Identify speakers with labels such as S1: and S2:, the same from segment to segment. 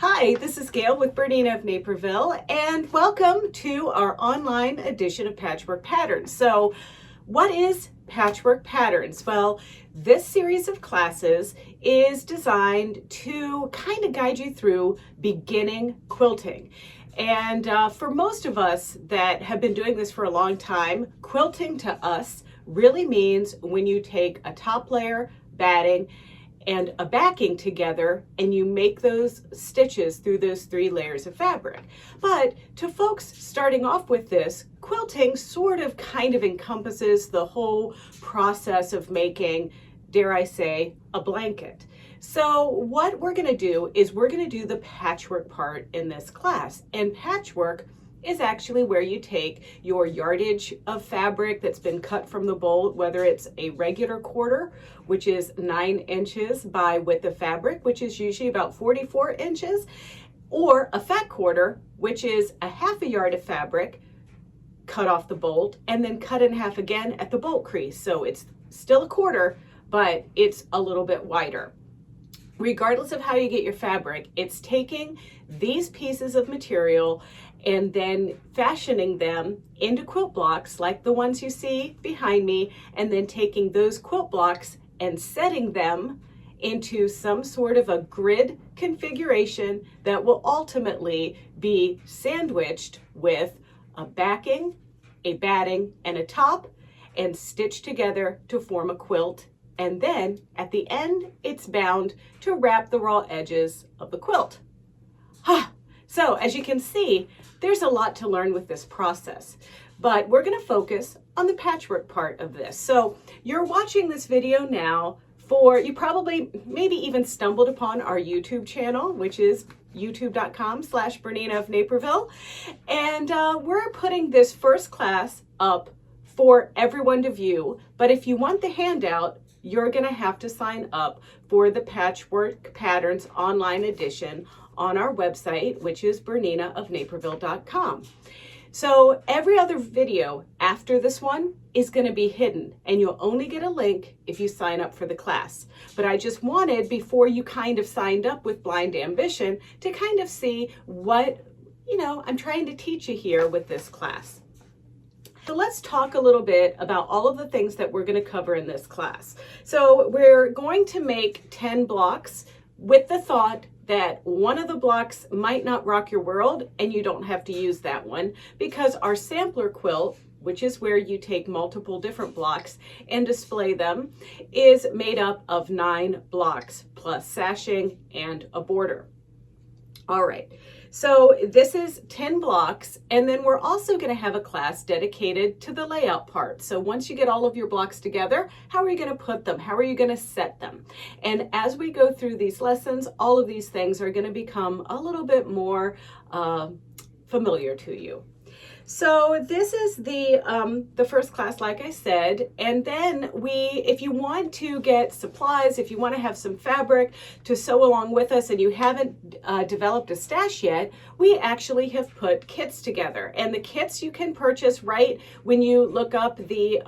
S1: Hi, this is Gayle with BERNINA of Naperville, and welcome to our online edition of Patchwork Patterns. So, what is Patchwork Patterns? Well, this series of classes is designed to kind of guide you through beginning quilting. And for most of us that have been doing this for a long time, quilting to us really means when you take a top layer, batting, and a backing together and you make those stitches through those 3 layers of fabric. But to folks starting off with this, quilting sort of kind of encompasses the whole process of making, dare I say, a blanket. So what we're going to do is we're going to do the patchwork part in this class. And patchwork is actually where you take your yardage of fabric that's been cut from the bolt, whether it's a regular quarter, which is 9 inches by width of fabric, which is usually about 44 inches, or a fat quarter, which is a half a yard of fabric cut off the bolt and then cut in half again at the bolt crease. So it's still a quarter, but it's a little bit wider. Regardless of how you get your fabric, it's taking these pieces of material and then fashioning them into quilt blocks like the ones you see behind me, and then taking those quilt blocks and setting them into some sort of a grid configuration that will ultimately be sandwiched with a backing, a batting, and a top, and stitched together to form a quilt. And then at the end, it's bound to wrap the raw edges of the quilt. So as you can see, there's a lot to learn with this process, but we're going to focus on the patchwork part of this. So you're watching this video now you probably maybe even stumbled upon our YouTube channel, which is youtube.com/BERNINA of Naperville. And we're putting this first class up for everyone to view. But if you want the handout, you're going to have to sign up for the Patchwork Patterns online edition on our website, which is BERNINAofNaperville.com. So every other video after this one is going to be hidden, and you'll only get a link if you sign up for the class. But I just wanted, before you kind of signed up with blind ambition, to kind of see what, I'm trying to teach you here with this class. So let's talk a little bit about all of the things that we're going to cover in this class. So we're going to make 10 blocks with the thought that one of the blocks might not rock your world and you don't have to use that one, because our sampler quilt, which is where you take multiple different blocks and display them, is made up of 9 blocks plus sashing and a border. All right. So this is 10 blocks, and then we're also going to have a class dedicated to the layout part. So once you get all of your blocks together, how are you going to put them? How are you going to set them? And as we go through these lessons, all of these things are going to become a little bit more familiar to you. So this is the first class, like I said, and then if you want to get supplies, if you want to have some fabric to sew along with us and you haven't developed a stash yet, we actually have put kits together. And the kits you can purchase right when you look up the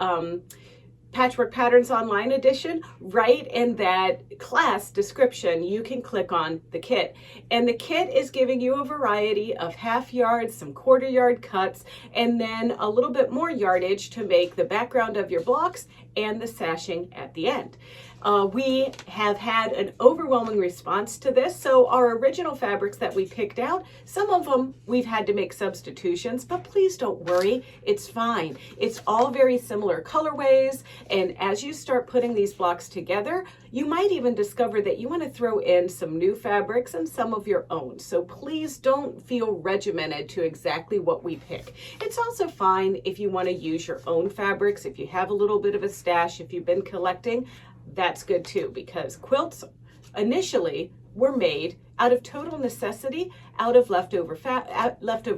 S1: Patchwork Patterns Online Edition. Right in that class description, you can click on the kit. And the kit is giving you a variety of half yards, some quarter yard cuts, and then a little bit more yardage to make the background of your blocks and the sashing at the end. We have had an overwhelming response to this. So our original fabrics that we picked out, some of them we've had to make substitutions, but please don't worry, it's fine. It's all very similar colorways, and as you start putting these blocks together, you might even discover that you want to throw in some new fabrics and some of your own. So please don't feel regimented to exactly what we pick. It's also fine if you want to use your own fabrics, if you have a little bit of a stash, if you've been collecting. That's good too, because quilts initially were made out of total necessity, out of leftover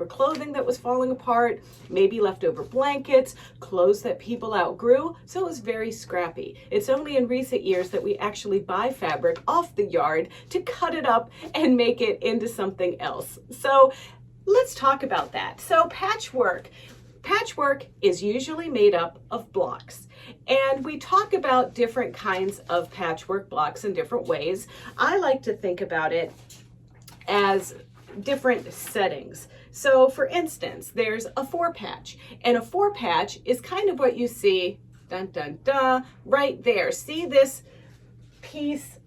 S1: clothing that was falling apart, maybe leftover blankets, clothes that people outgrew, so it was very scrappy. It's only in recent years that we actually buy fabric off the yard to cut it up and make it into something else. So let's talk about that. So patchwork is usually made up of blocks. And we talk about different kinds of patchwork blocks in different ways. I like to think about it as different settings. So for instance, there's a 4-patch, and a 4-patch is kind of what you see, dun dun dun, right there. See this piece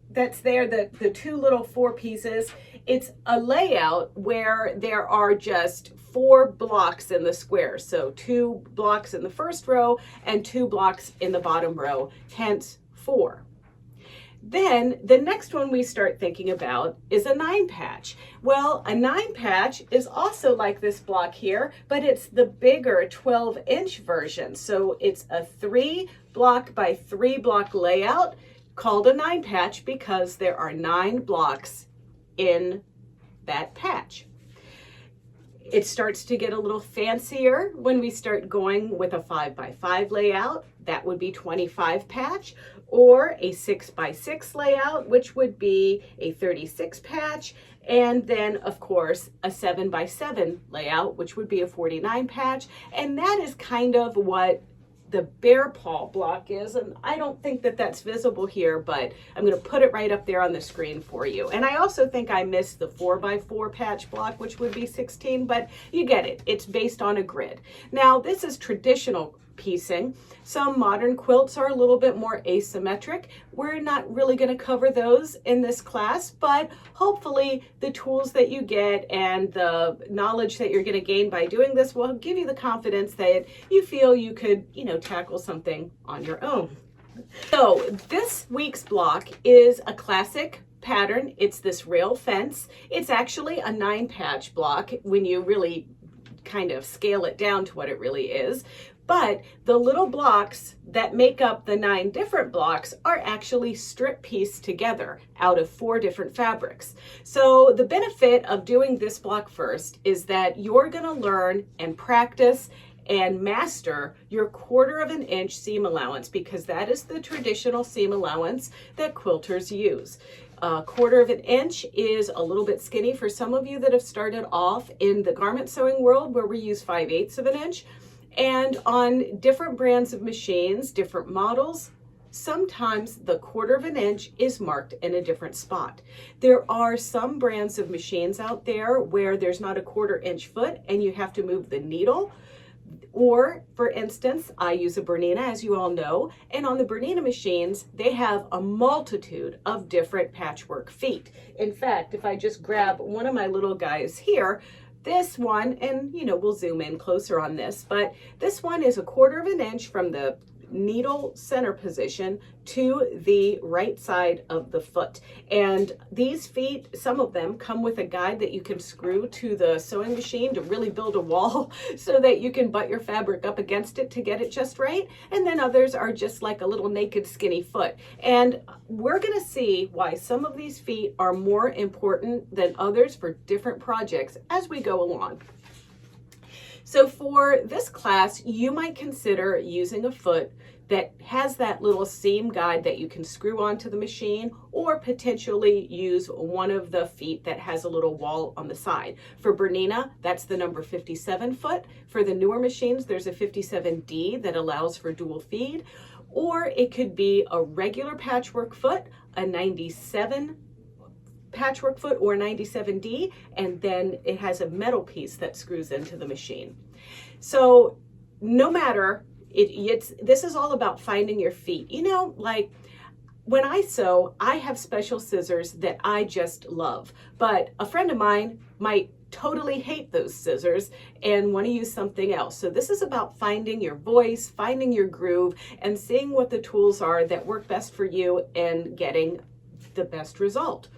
S1: that's there, the two little 4 pieces? It's a layout where there are just 4 blocks in the square. So 2 blocks in the first row and 2 blocks in the bottom row, hence 4. Then the next one we start thinking about is a 9-patch. Well, a 9-patch is also like this block here, but it's the bigger 12-inch version. So it's a 3 block by 3 block layout called a 9-patch because there are 9 blocks in that patch. It starts to get a little fancier when we start going with a 5 by 5 layout. That would be 25 patch, or a 6 by 6 layout, which would be a 36 patch. And then of course a 7 by 7 layout, which would be a 49 patch. And that is kind of what the bear paw block is, and I don't think that that's visible here, but I'm going to put it right up there on the screen for you. And I also think I missed the 4 by 4 patch block, which would be 16, but you get it. It's based on a grid. Now this is traditional piecing. Some modern quilts are a little bit more asymmetric. We're not really going to cover those in this class, but hopefully the tools that you get and the knowledge that you're going to gain by doing this will give you the confidence that you feel you could, tackle something on your own. So this week's block is a classic pattern. It's this rail fence. It's actually a 9-patch block when you really kind of scale it down to what it really is. But the little blocks that make up the 9 different blocks are actually strip pieced together out of 4 different fabrics. So the benefit of doing this block first is that you're going to learn and practice and master your 1/4 inch seam allowance, because that is the traditional seam allowance that quilters use. 1/4 inch is a little bit skinny for some of you that have started off in the garment sewing world where we use 5/8 inch. And on different brands of machines, different models, sometimes the 1/4 inch is marked in a different spot. There are some brands of machines out there where there's not a 1/4 inch foot and you have to move the needle. Or, for instance, I use a BERNINA, as you all know, and on the BERNINA machines, they have a multitude of different patchwork feet. In fact, if I just grab one of my little guys here, this one, and we'll zoom in closer on this, but this one is a 1/4 inch from the needle center position to the right side of the foot. And these feet, some of them come with a guide that you can screw to the sewing machine to really build a wall so that you can butt your fabric up against it to get it just right. And then others are just like a little naked skinny foot. And we're going to see why some of these feet are more important than others for different projects as we go along. So for this class, you might consider using a foot that has that little seam guide that you can screw onto the machine, or potentially use one of the feet that has a little wall on the side. For BERNINA, that's the number 57 foot. For the newer machines, there's a 57D that allows for dual feed, or it could be a regular patchwork foot, a 97 patchwork foot or 97D, and then it has a metal piece that screws into the machine. So no matter, this is all about finding your feet. Like when I sew, I have special scissors that I just love, but a friend of mine might totally hate those scissors and want to use something else. So this is about finding your voice, finding your groove, and seeing what the tools are that work best for you and getting the best result.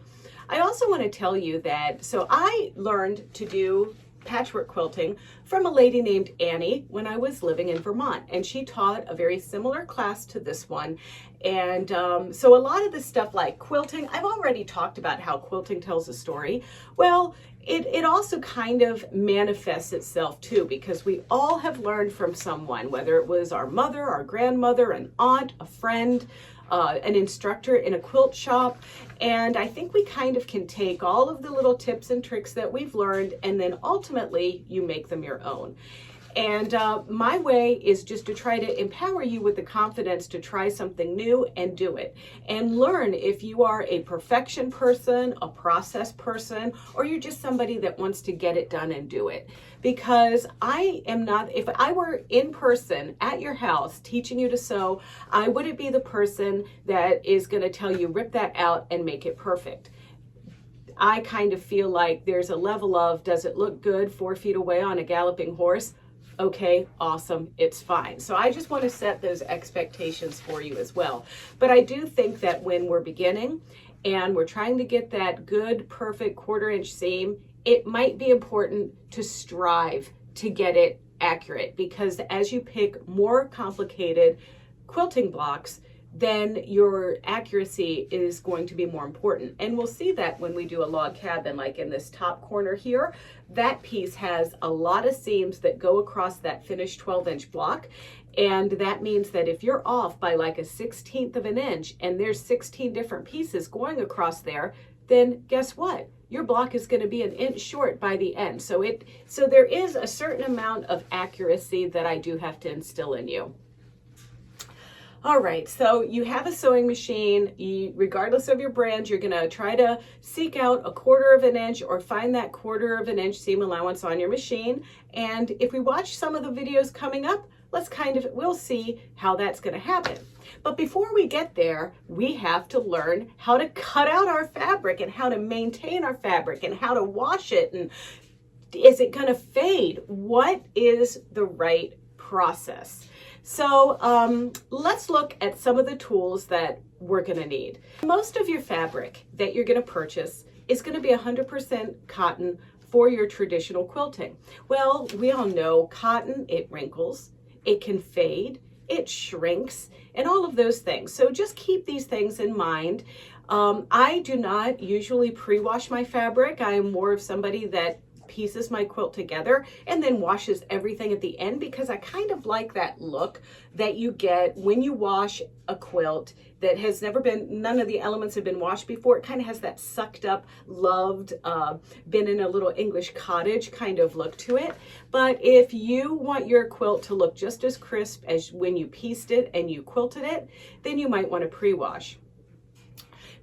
S1: I also want to tell you that, so I learned to do patchwork quilting from a lady named Annie when I was living in Vermont, and she taught a very similar class to this one. And so a lot of the stuff like quilting, I've already talked about how quilting tells a story. Well, it also kind of manifests itself too, because we all have learned from someone, whether it was our mother, our grandmother, an aunt, a friend, an instructor in a quilt shop. And I think we kind of can take all of the little tips and tricks that we've learned, and then ultimately you make them your own. And my way is just to try to empower you with the confidence to try something new and do it. And learn if you are a perfection person, a process person, or you're just somebody that wants to get it done and do it. Because I am not, if I were in person at your house teaching you to sew, I wouldn't be the person that is going to tell you rip that out and make it perfect. I kind of feel like there's a level of, does it look good 4 feet away on a galloping horse? Okay, awesome, it's fine. So I just want to set those expectations for you as well. But I do think that when we're beginning and we're trying to get that good, perfect 1/4 inch seam, it might be important to strive to get it accurate, because as you pick more complicated quilting blocks, then your accuracy is going to be more important. And we'll see that when we do a log cabin, like in this top corner here, that piece has a lot of seams that go across that finished 12-inch block. And that means that if you're off by like a 1/16 of an inch and there's 16 different pieces going across there, then guess what? Your block is going to be an inch short by the end. So there is a certain amount of accuracy that I do have to instill in you. All right, so you have a sewing machine. Regardless of your brand, you're gonna try to seek out a 1/4 of an inch or find that 1/4 of an inch seam allowance on your machine. And if we watch some of the videos coming up, we'll see how that's gonna happen. But before we get there, we have to learn how to cut out our fabric and how to maintain our fabric and how to wash it. And is it gonna fade? What is the right process? So let's look at some of the tools that we're going to need. Most of your fabric that you're going to purchase is going to be 100% cotton for your traditional quilting. Well, we all know cotton, it wrinkles, it can fade, it shrinks, and all of those things. So just keep these things in mind. I do not usually pre-wash my fabric. I am more of somebody that pieces my quilt together and then washes everything at the end, because I kind of like that look that you get when you wash a quilt that has never been, none of the elements have been washed before. It kind of has that sucked up, loved, been in a little English cottage kind of look to it. But if you want your quilt to look just as crisp as when you pieced it and you quilted it, then you might want to pre-wash.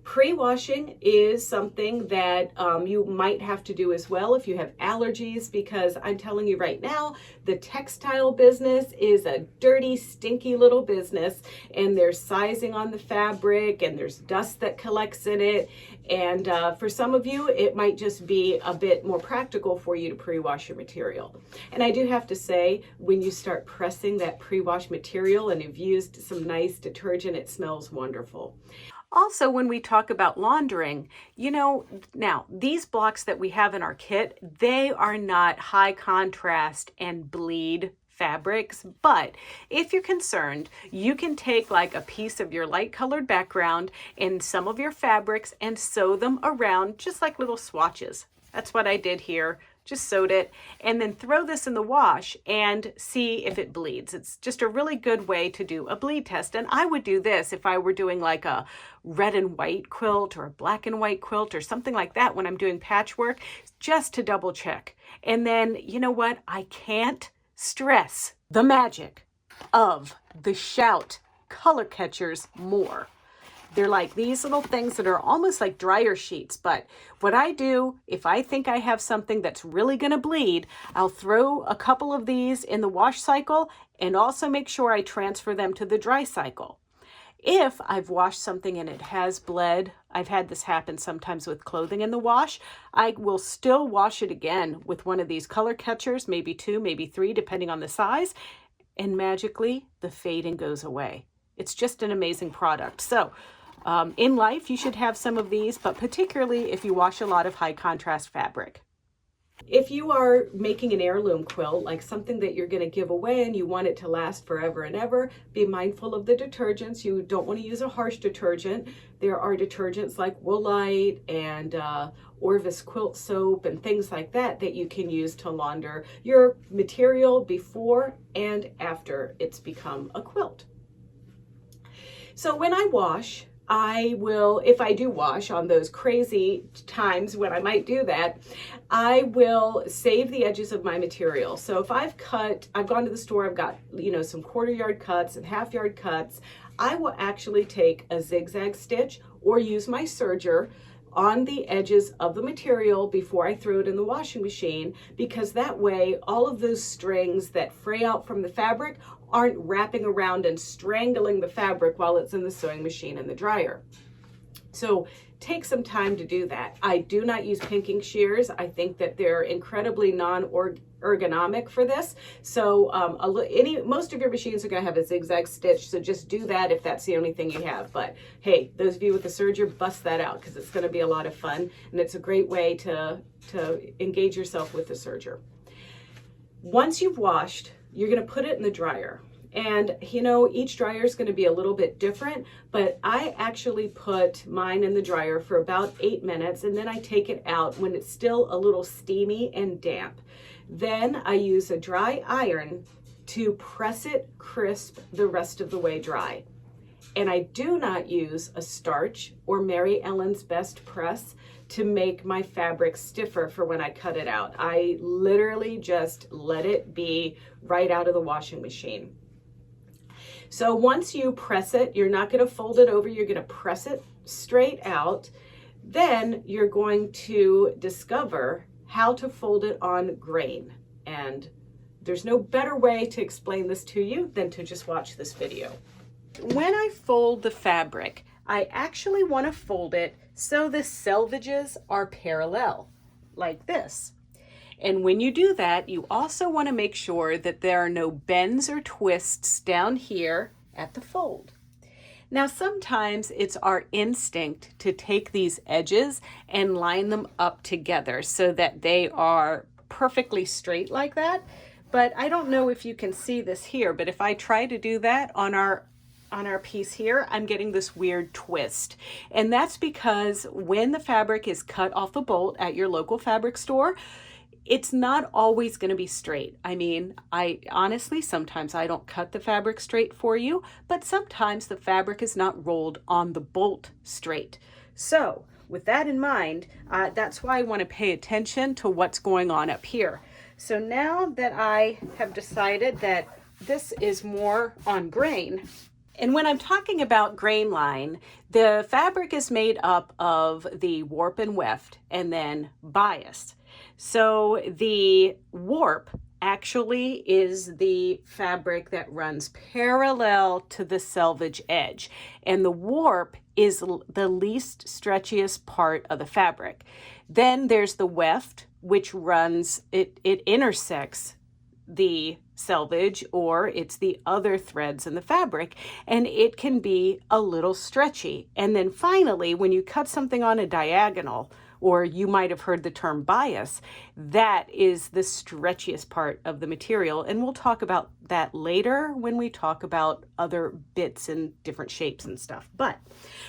S1: Pre-washing is something that you might have to do as well if you have allergies, because I'm telling you right now, the textile business is a dirty, stinky little business, and there's sizing on the fabric and there's dust that collects in it. And for some of you, it might just be a bit more practical for you to pre-wash your material. And I do have to say, when you start pressing that pre-wash material and you've used some nice detergent, it smells wonderful. Also, when we talk about laundering, you know, now these blocks that we have in our kit, they are not high contrast and bleed fabrics, but if you're concerned, you can take like a piece of your light colored background and some of your fabrics and sew them around just like little swatches. That's what I did here. Just sewed it, and then throw this in the wash and see if it bleeds. It's just a really good way to do a bleed test. And I would do this if I were doing like a red and white quilt or a black and white quilt or something like that when I'm doing patchwork, just to double check. And then, you know what? I can't stress the magic of the Shout color catchers more. They're like these little things that are almost like dryer sheets. But what I do, if I think I have something that's really going to bleed, I'll throw a couple of these in the wash cycle and also make sure I transfer them to the dry cycle. If I've washed something and it has bled, I've had this happen sometimes with clothing in the wash, I will still wash it again with one of these color catchers, maybe 2, maybe 3, depending on the size, and magically the fading goes away. It's just an amazing product. So in life, you should have some of these, but particularly if you wash a lot of high contrast fabric. If you are making an heirloom quilt, like something that you're going to give away and you want it to last forever and ever, be mindful of the detergents. You don't want to use a harsh detergent. There are detergents like Woolite and Orvis quilt soap and things like that that you can use to launder your material before and after it's become a quilt. So when I wash, I will, if I do wash on those crazy times when I might do that, I will save the edges of my material. So if I've gone to the store, I've got, some 1/4 yard cuts and 1/2 yard cuts, I will actually take a zigzag stitch or use my serger on the edges of the material before I throw it in the washing machine, because that way all of those strings that fray out from the fabric aren't wrapping around and strangling the fabric while it's in the sewing machine and the dryer. So take some time to do that. I do not use pinking shears. I think that they're incredibly non-ergonomic for this. So most of your machines are going to have a zigzag stitch, so just do that if that's the only thing you have. But hey, those of you with the serger, bust that out, because it's going to be a lot of fun, and it's a great way to engage yourself with the serger. Once you've washed, you're going to put it in the dryer. And each dryer is going to be a little bit different, but I actually put mine in the dryer for about 8 minutes, and then I take it out when it's still a little steamy and damp. Then I use a dry iron to press it crisp the rest of the way dry. And I do not use a starch or Mary Ellen's Best Press to make my fabric stiffer for when I cut it out. I literally just let it be right out of the washing machine. So once you press it, you're not going to fold it over, you're going to press it straight out. Then you're going to discover how to fold it on grain. And there's no better way to explain this to you than to just watch this video. When I fold the fabric, I actually want to fold it so the selvages are parallel, like this. And when you do that, you also want to make sure that there are no bends or twists down here at the fold. Now, sometimes it's our instinct to take these edges and line them up together so that they are perfectly straight like that. But I don't know if you can see this here, but if I try to do that on our piece here, I'm getting this weird twist. And that's because when the fabric is cut off the bolt at your local fabric store, it's not always going to be straight. I mean, honestly, sometimes I don't cut the fabric straight for you, but sometimes the fabric is not rolled on the bolt straight. So with that in mind, that's why I want to pay attention to what's going on up here. So now that I have decided that this is more on grain, and when I'm talking about grain line, the fabric is made up of the warp and weft and then bias. So the warp actually is the fabric that runs parallel to the selvage edge, and the warp is the least stretchiest part of the fabric. Then there's the weft, which runs, it intersects the selvage, or it's the other threads in the fabric, and it can be a little stretchy. And then finally, when you cut something on a diagonal, or you might have heard the term bias, that is the stretchiest part of the material. And we'll talk about that later when we talk about other bits and different shapes and stuff. But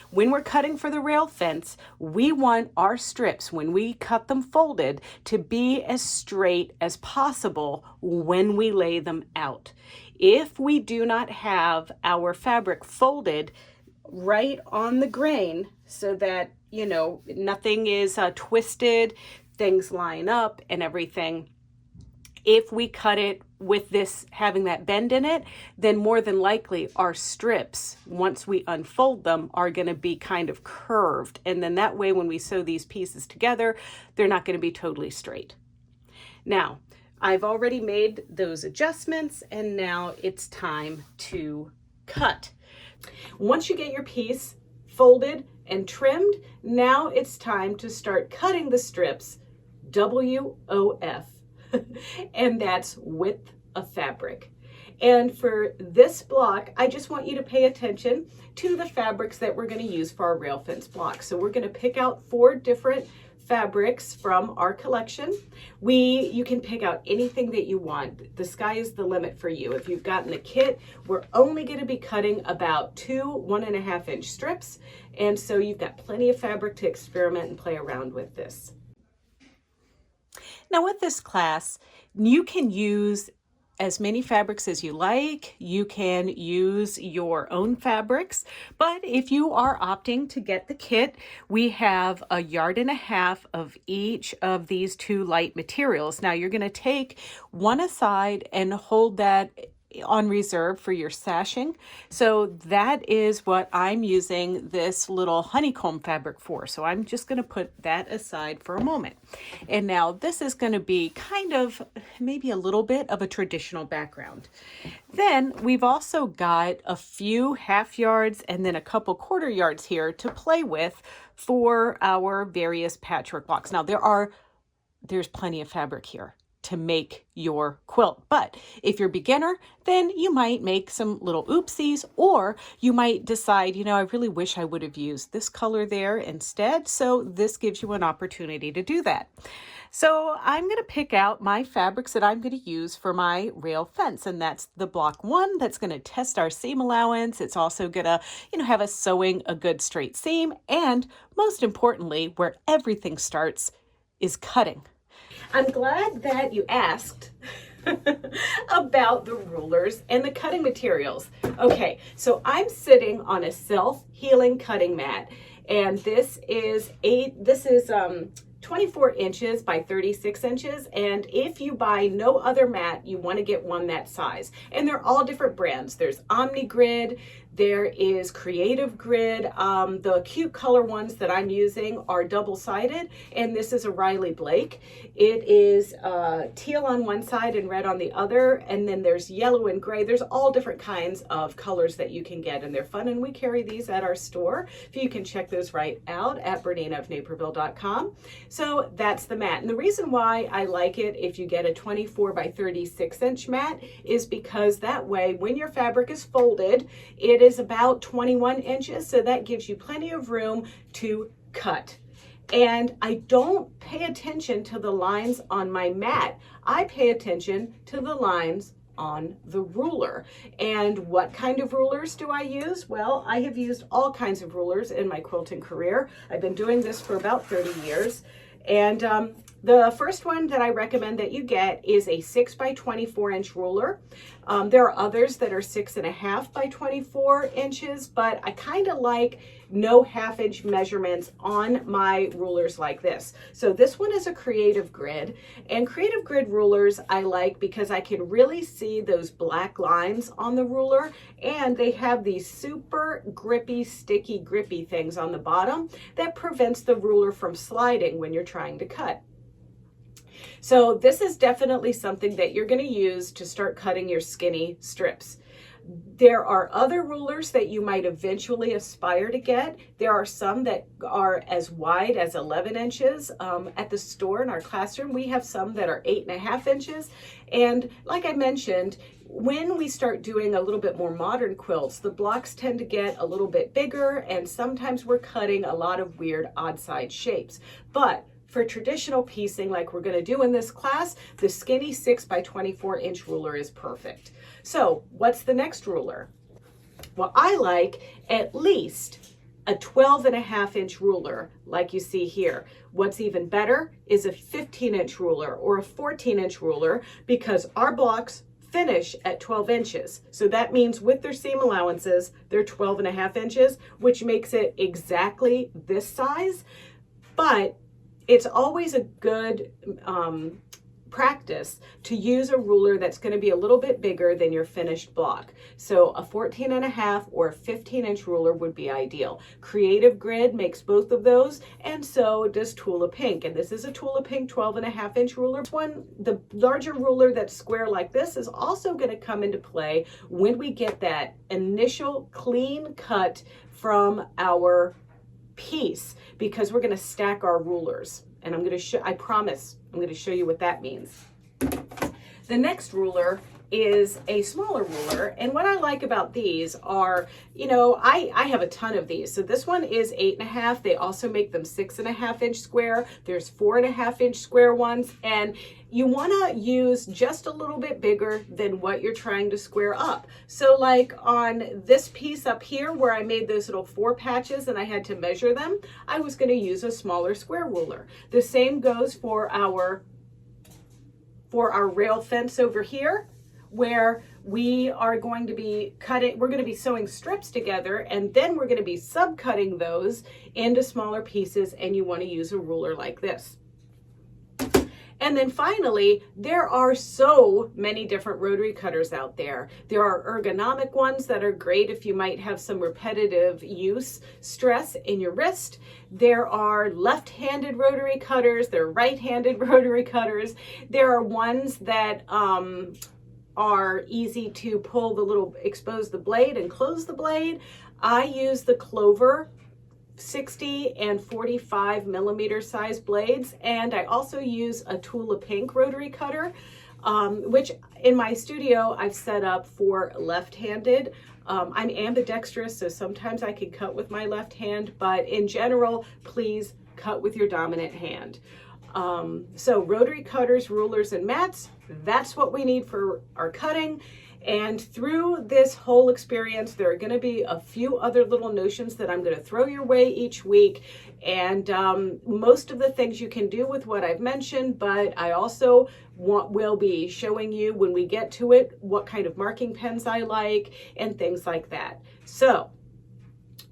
S1: when we're cutting for the rail fence, we want our strips, when we cut them folded, to be as straight as possible when we lay them out. If we do not have our fabric folded right on the grain so that nothing is twisted, things line up and everything. If we cut it with this having that bend in it, then more than likely our strips, once we unfold them, are going to be kind of curved. And then that way, when we sew these pieces together, they're not going to be totally straight. Now, I've already made those adjustments, and now it's time to cut. Once you get your piece folded and trimmed, now it's time to start cutting the strips, WOF, and that's width of fabric. And for this block, I just want you to pay attention to the fabrics that we're going to use for our rail fence block. So we're going to pick out 4 different fabrics from our collection. You can pick out anything that you want. The sky is the limit for you. If you've gotten a kit, we're only going to be cutting about 2 1.5 inch strips. And so you've got plenty of fabric to experiment and play around with this. Now with this class, you can use as many fabrics as you like. You can use your own fabrics, but if you are opting to get the kit, we have 1.5 yards of each of these 2 light materials. Now you're going to take one aside and hold that on reserve for your sashing. So that is what I'm using this little honeycomb fabric for. So I'm just going to put that aside for a moment. And now this is going to be kind of maybe a little bit of a traditional background. Then we've also got a few 1/2 yards and then a couple 1/4 yards here to play with for our various patchwork blocks. Now there's plenty of fabric here to make your quilt. But if you're a beginner, then you might make some little oopsies, or you might decide, I really wish I would have used this color there instead. So this gives you an opportunity to do that. So I'm going to pick out my fabrics that I'm going to use for my rail fence, and that's the block 1 that's going to test our seam allowance. It's also going to, have us sewing a good straight seam, and most importantly, where everything starts is cutting. I'm glad that you asked about the rulers and the cutting materials. Okay, so I'm sitting on a self-healing cutting mat, and this is 24 inches by 36 inches. And if you buy no other mat, you want to get one that size. And they're all different brands. There's OmniGrid, there is Creative Grid. The cute color ones that I'm using are double-sided, and this is a Riley Blake. It is teal on one side and red on the other, and then there's yellow and gray. There's all different kinds of colors that you can get, and they're fun, and we carry these at our store. So you can check those right out at BERNINA of Naperville.com. So that's the mat. And the reason why I like it if you get a 24 by 36 inch mat is because that way when your fabric is folded, it is about 21 inches. So that gives you plenty of room to cut. And I don't pay attention to the lines on my mat. I pay attention to the lines on the ruler. And what kind of rulers do I use? Well, I have used all kinds of rulers in my quilting career. I've been doing this for about 30 years. And the first one that I recommend that you get is a 6 by 24 inch ruler. There are others that are 6.5 by 24 inches, but I kind of like no 1/2 inch measurements on my rulers like this. So this one is a Creative Grid, and Creative Grid rulers I like because I can really see those black lines on the ruler, and they have these super grippy, sticky, grippy things on the bottom that prevents the ruler from sliding when you're trying to cut. So this is definitely something that you're going to use to start cutting your skinny strips. There are other rulers that you might eventually aspire to get. There are some that are as wide as 11 inches. At the store in our classroom, we have some that are 8.5 inches. And like I mentioned, when we start doing a little bit more modern quilts, the blocks tend to get a little bit bigger, and sometimes we're cutting a lot of weird odd side shapes. But for traditional piecing like we're going to do in this class, the skinny 6 by 24 inch ruler is perfect. So what's the next ruler? Well, I like at least a 12.5 inch ruler like you see here. What's even better is a 15 inch ruler or a 14 inch ruler, because our blocks finish at 12 inches. So that means with their seam allowances, they're 12.5 inches, which makes it exactly this size. But it's always a good practice to use a ruler that's going to be a little bit bigger than your finished block. So a 14.5 or a 15 inch ruler would be ideal. Creative Grid makes both of those, and so does Tula Pink. And this is a Tula Pink 12.5 inch ruler. The larger ruler that's square like this is also going to come into play when we get that initial clean cut from our piece, because we're going to stack our rulers, and I'm going to show, I promise I'm going to show you what that means. The next ruler is a smaller ruler, and what I like about these are, I have a ton of these. So this one is 8.5. They also make them 6.5 inch square. There's 4.5 inch square ones, and you want to use just a little bit bigger than what you're trying to square up. So like on this piece up here where I made those little 4 patches and I had to measure them, I was going to use a smaller square ruler. The same goes for our rail fence over here. where we are going to be we're going to be sewing strips together, and then we're going to be subcutting those into smaller pieces, and you want to use a ruler like this. And then finally, there are so many different rotary cutters out there. There are ergonomic ones that are great if you might have some repetitive use stress in your wrist. There are left-handed rotary cutters. There are right-handed rotary cutters. There are ones that are easy to pull expose the blade and close the blade. I use the Clover 60 and 45 millimeter size blades, and I also use a Tula Pink rotary cutter, which in my studio I've set up for left-handed. I'm ambidextrous, so sometimes I can cut with my left hand, but in general, please cut with your dominant hand. So rotary cutters, rulers, and mats, that's what we need for our cutting. And through this whole experience, there are going to be a few other little notions that I'm going to throw your way each week. And most of the things you can do with what I've mentioned, but I also will be showing you when we get to it what kind of marking pens I like and things like that. So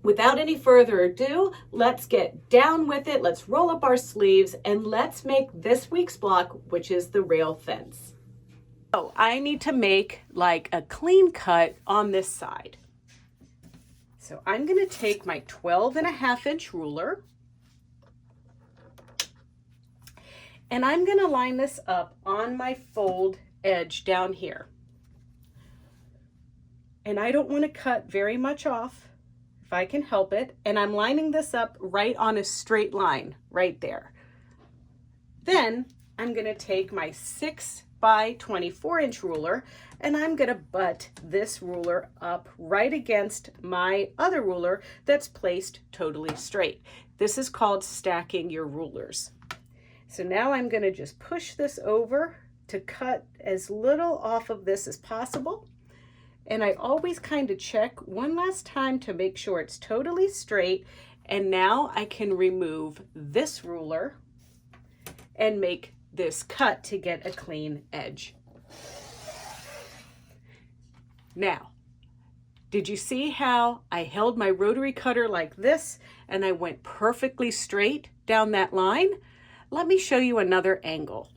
S1: without any further ado, let's get down with it. Let's roll up our sleeves and let's make this week's block, which is the rail fence. So I need to make like a clean cut on this side. So I'm going to take my 12.5-inch ruler and I'm going to line this up on my fold edge down here. And I don't want to cut very much off if I can help it. And I'm lining this up right on a straight line right there. Then I'm going to take my 6 by 24-inch ruler, and I'm going to butt this ruler up right against my other ruler that's placed totally straight. This is called stacking your rulers. So now I'm going to just push this over to cut as little off of this as possible. And I always kind of check one last time to make sure it's totally straight. And now I can remove this ruler and make this cut to get a clean edge. Now, did you see how I held my rotary cutter like this and I went perfectly straight down that line? Let me show you another angle.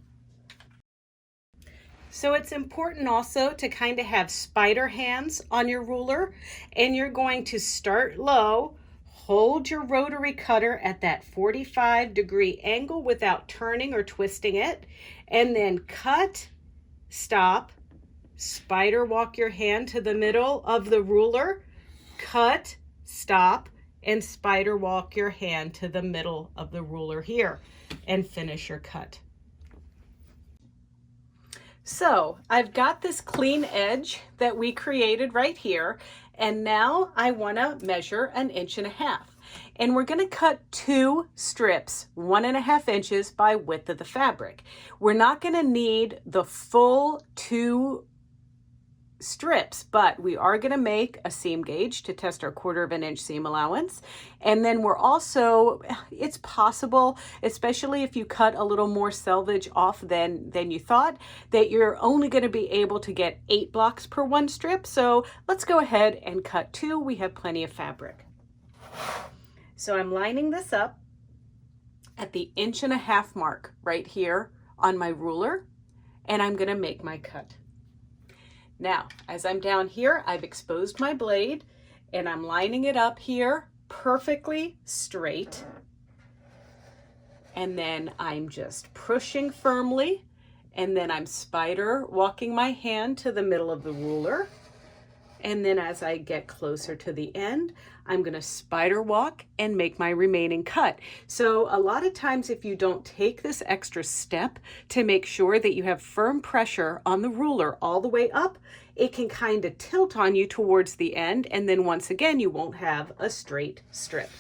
S1: So it's important also to kind of have spider hands on your ruler, and you're going to start low, hold your rotary cutter at that 45-degree angle without turning or twisting it, and then cut, stop, spider walk your hand to the middle of the ruler, cut, stop, and spider walk your hand to the middle of the ruler here, and finish your cut. So I've got this clean edge that we created right here, and now I want to measure 1.5 inches. And we're going to cut 2 strips, 1.5 inches by width of the fabric. We're not going to need the full 2 strips, but we are going to make a seam gauge to test our 1/4 inch seam allowance. And then we're also, it's possible, especially if you cut a little more selvage off than you thought, that you're only going to be able to get 8 blocks per 1 strip. So let's go ahead and cut 2. We have plenty of fabric. So I'm lining this up at the 1.5 inch mark right here on my ruler, and I'm going to make my cut. Now, as I'm down here, I've exposed my blade and I'm lining it up here perfectly straight. And then I'm just pushing firmly, and then I'm spider walking my hand to the middle of the ruler. And then as I get closer to the end, I'm going to spider walk and make my remaining cut. So a lot of times if you don't take this extra step to make sure that you have firm pressure on the ruler all the way up, it can kind of tilt on you towards the end, and then once again you won't have a straight strip.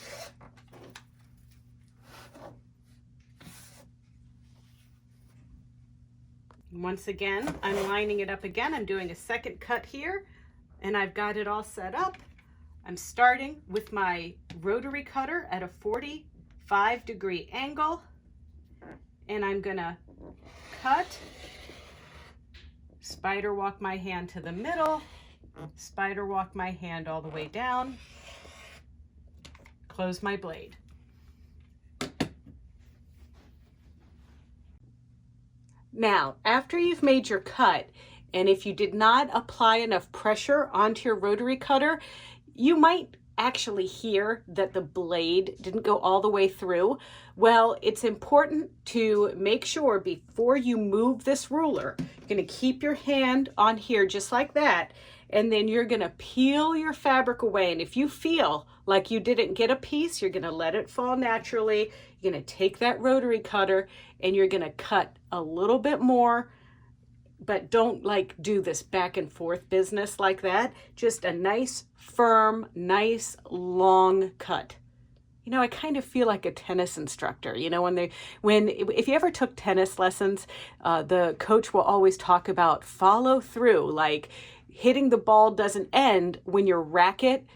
S1: Once again, I'm lining it up again. I'm doing a second cut here, and I've got it all set up. I'm starting with my rotary cutter at a 45-degree angle, and I'm gonna cut, spider walk my hand to the middle, spider walk my hand all the way down, close my blade. Now, after you've made your cut, and if you did not apply enough pressure onto your rotary cutter, you might actually hear that the blade didn't go all the way through. Well, it's important to make sure before you move this ruler, you're going to keep your hand on here just like that, and then you're going to peel your fabric away. And if you feel like you didn't get a piece, you're going to let it fall naturally. You're going to take that rotary cutter and you're going to cut a little bit more, but don't like do this back and forth business like that. Just a nice, firm, nice, long cut. You know, I kind of feel like a tennis instructor. You know, if you ever took tennis lessons, the coach will always talk about follow through, like hitting the ball doesn't end when your racket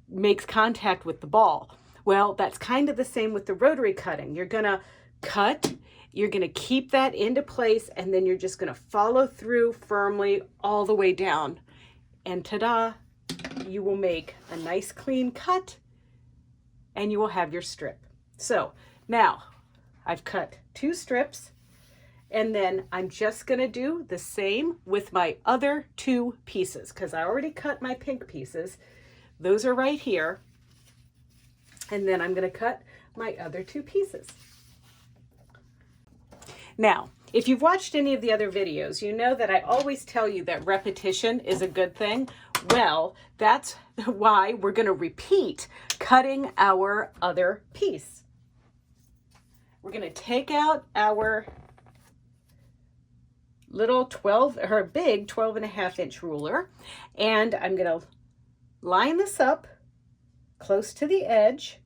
S1: makes contact with the ball. Well, that's kind of the same with the rotary cutting. You're gonna cut, you're gonna keep that into place, and then you're just gonna follow through firmly all the way down. And ta-da, you will make a nice clean cut and you will have your strip. So now I've cut 2 strips, and then I'm just gonna do the same with my other 2 pieces because I already cut my pink pieces. Those are right here. And then I'm gonna cut my other 2 pieces. Now, if you've watched any of the other videos, you know that I always tell you that repetition is a good thing. Well, that's why we're gonna repeat cutting our other piece. We're gonna take out our little big 12.5-inch ruler, and I'm gonna line this up close to the edge,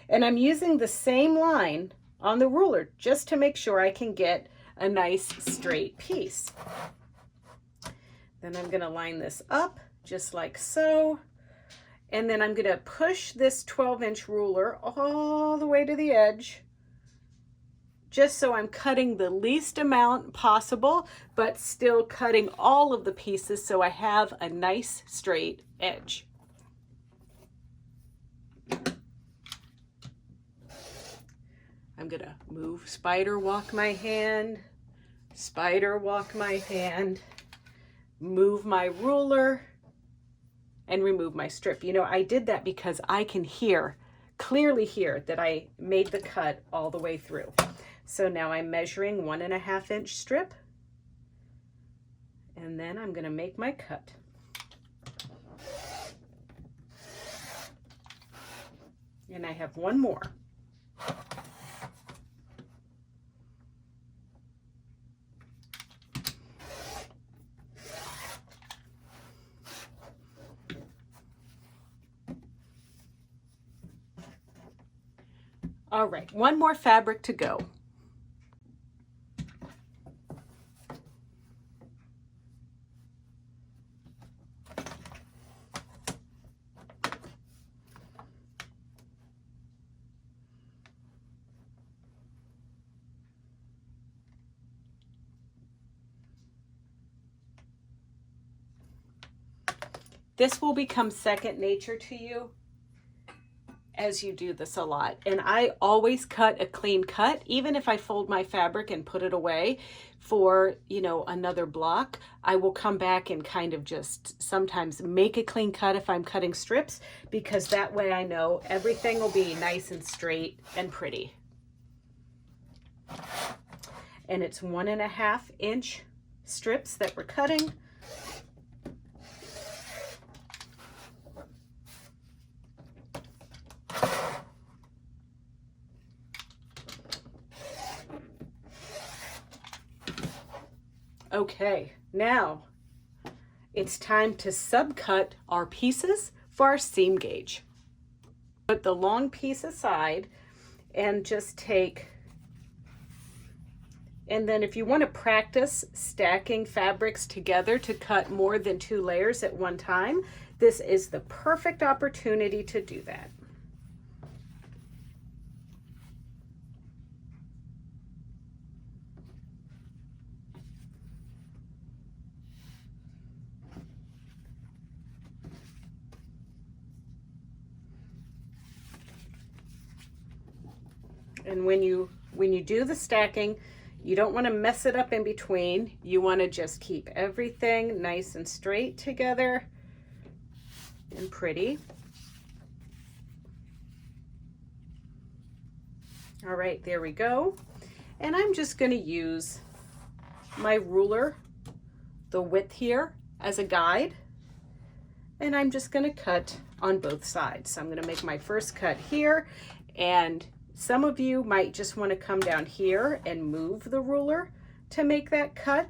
S1: and I'm using the same line on the ruler just to make sure I can get a nice straight piece. Then I'm going to line this up just like so, and then I'm going to push this 12-inch ruler all the way to the edge just so I'm cutting the least amount possible, but still cutting all of the pieces so I have a nice straight edge. I'm gonna move, spider walk my hand, spider walk my hand, move my ruler, and remove my strip. You know, I did that because I can clearly hear that I made the cut all the way through. So now I'm measuring 1.5-inch strip, and then I'm gonna make my cut. And I have one more. All right, one more fabric to go. This will become second nature to you as you do this a lot. And I always cut a clean cut, even if I fold my fabric and put it away for, you know, another block. I will come back and kind of just sometimes make a clean cut if I'm cutting strips, because that way I know everything will be nice and straight and pretty. And it's 1.5-inch strips that we're cutting. Okay, now it's time to subcut our pieces for our seam gauge. Put the long piece aside and just take, and then if you want to practice stacking fabrics together to cut more than 2 layers at one time, this is the perfect opportunity to do that. And when you do the stacking, you don't want to mess it up in between. You want to just keep everything nice and straight together and pretty. All right, there we go. And I'm just going to use my ruler, the width here, as a guide. And I'm just going to cut on both sides. So I'm going to make my first cut here, and some of you might just want to come down here and move the ruler to make that cut.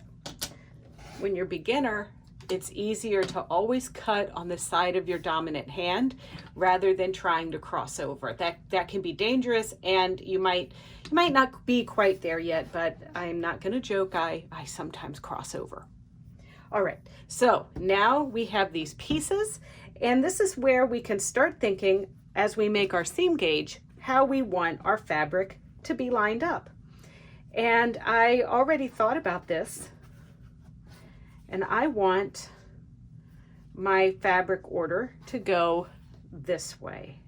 S1: When you're a beginner, it's easier to always cut on the side of your dominant hand rather than trying to cross over. That can be dangerous, and you might not be quite there yet, but I'm not going to joke. I sometimes cross over. All right, so now we have these pieces, and this is where we can start thinking, as we make our seam gauge, how we want our fabric to be lined up. And I already thought about this, and I want my fabric order to go this way.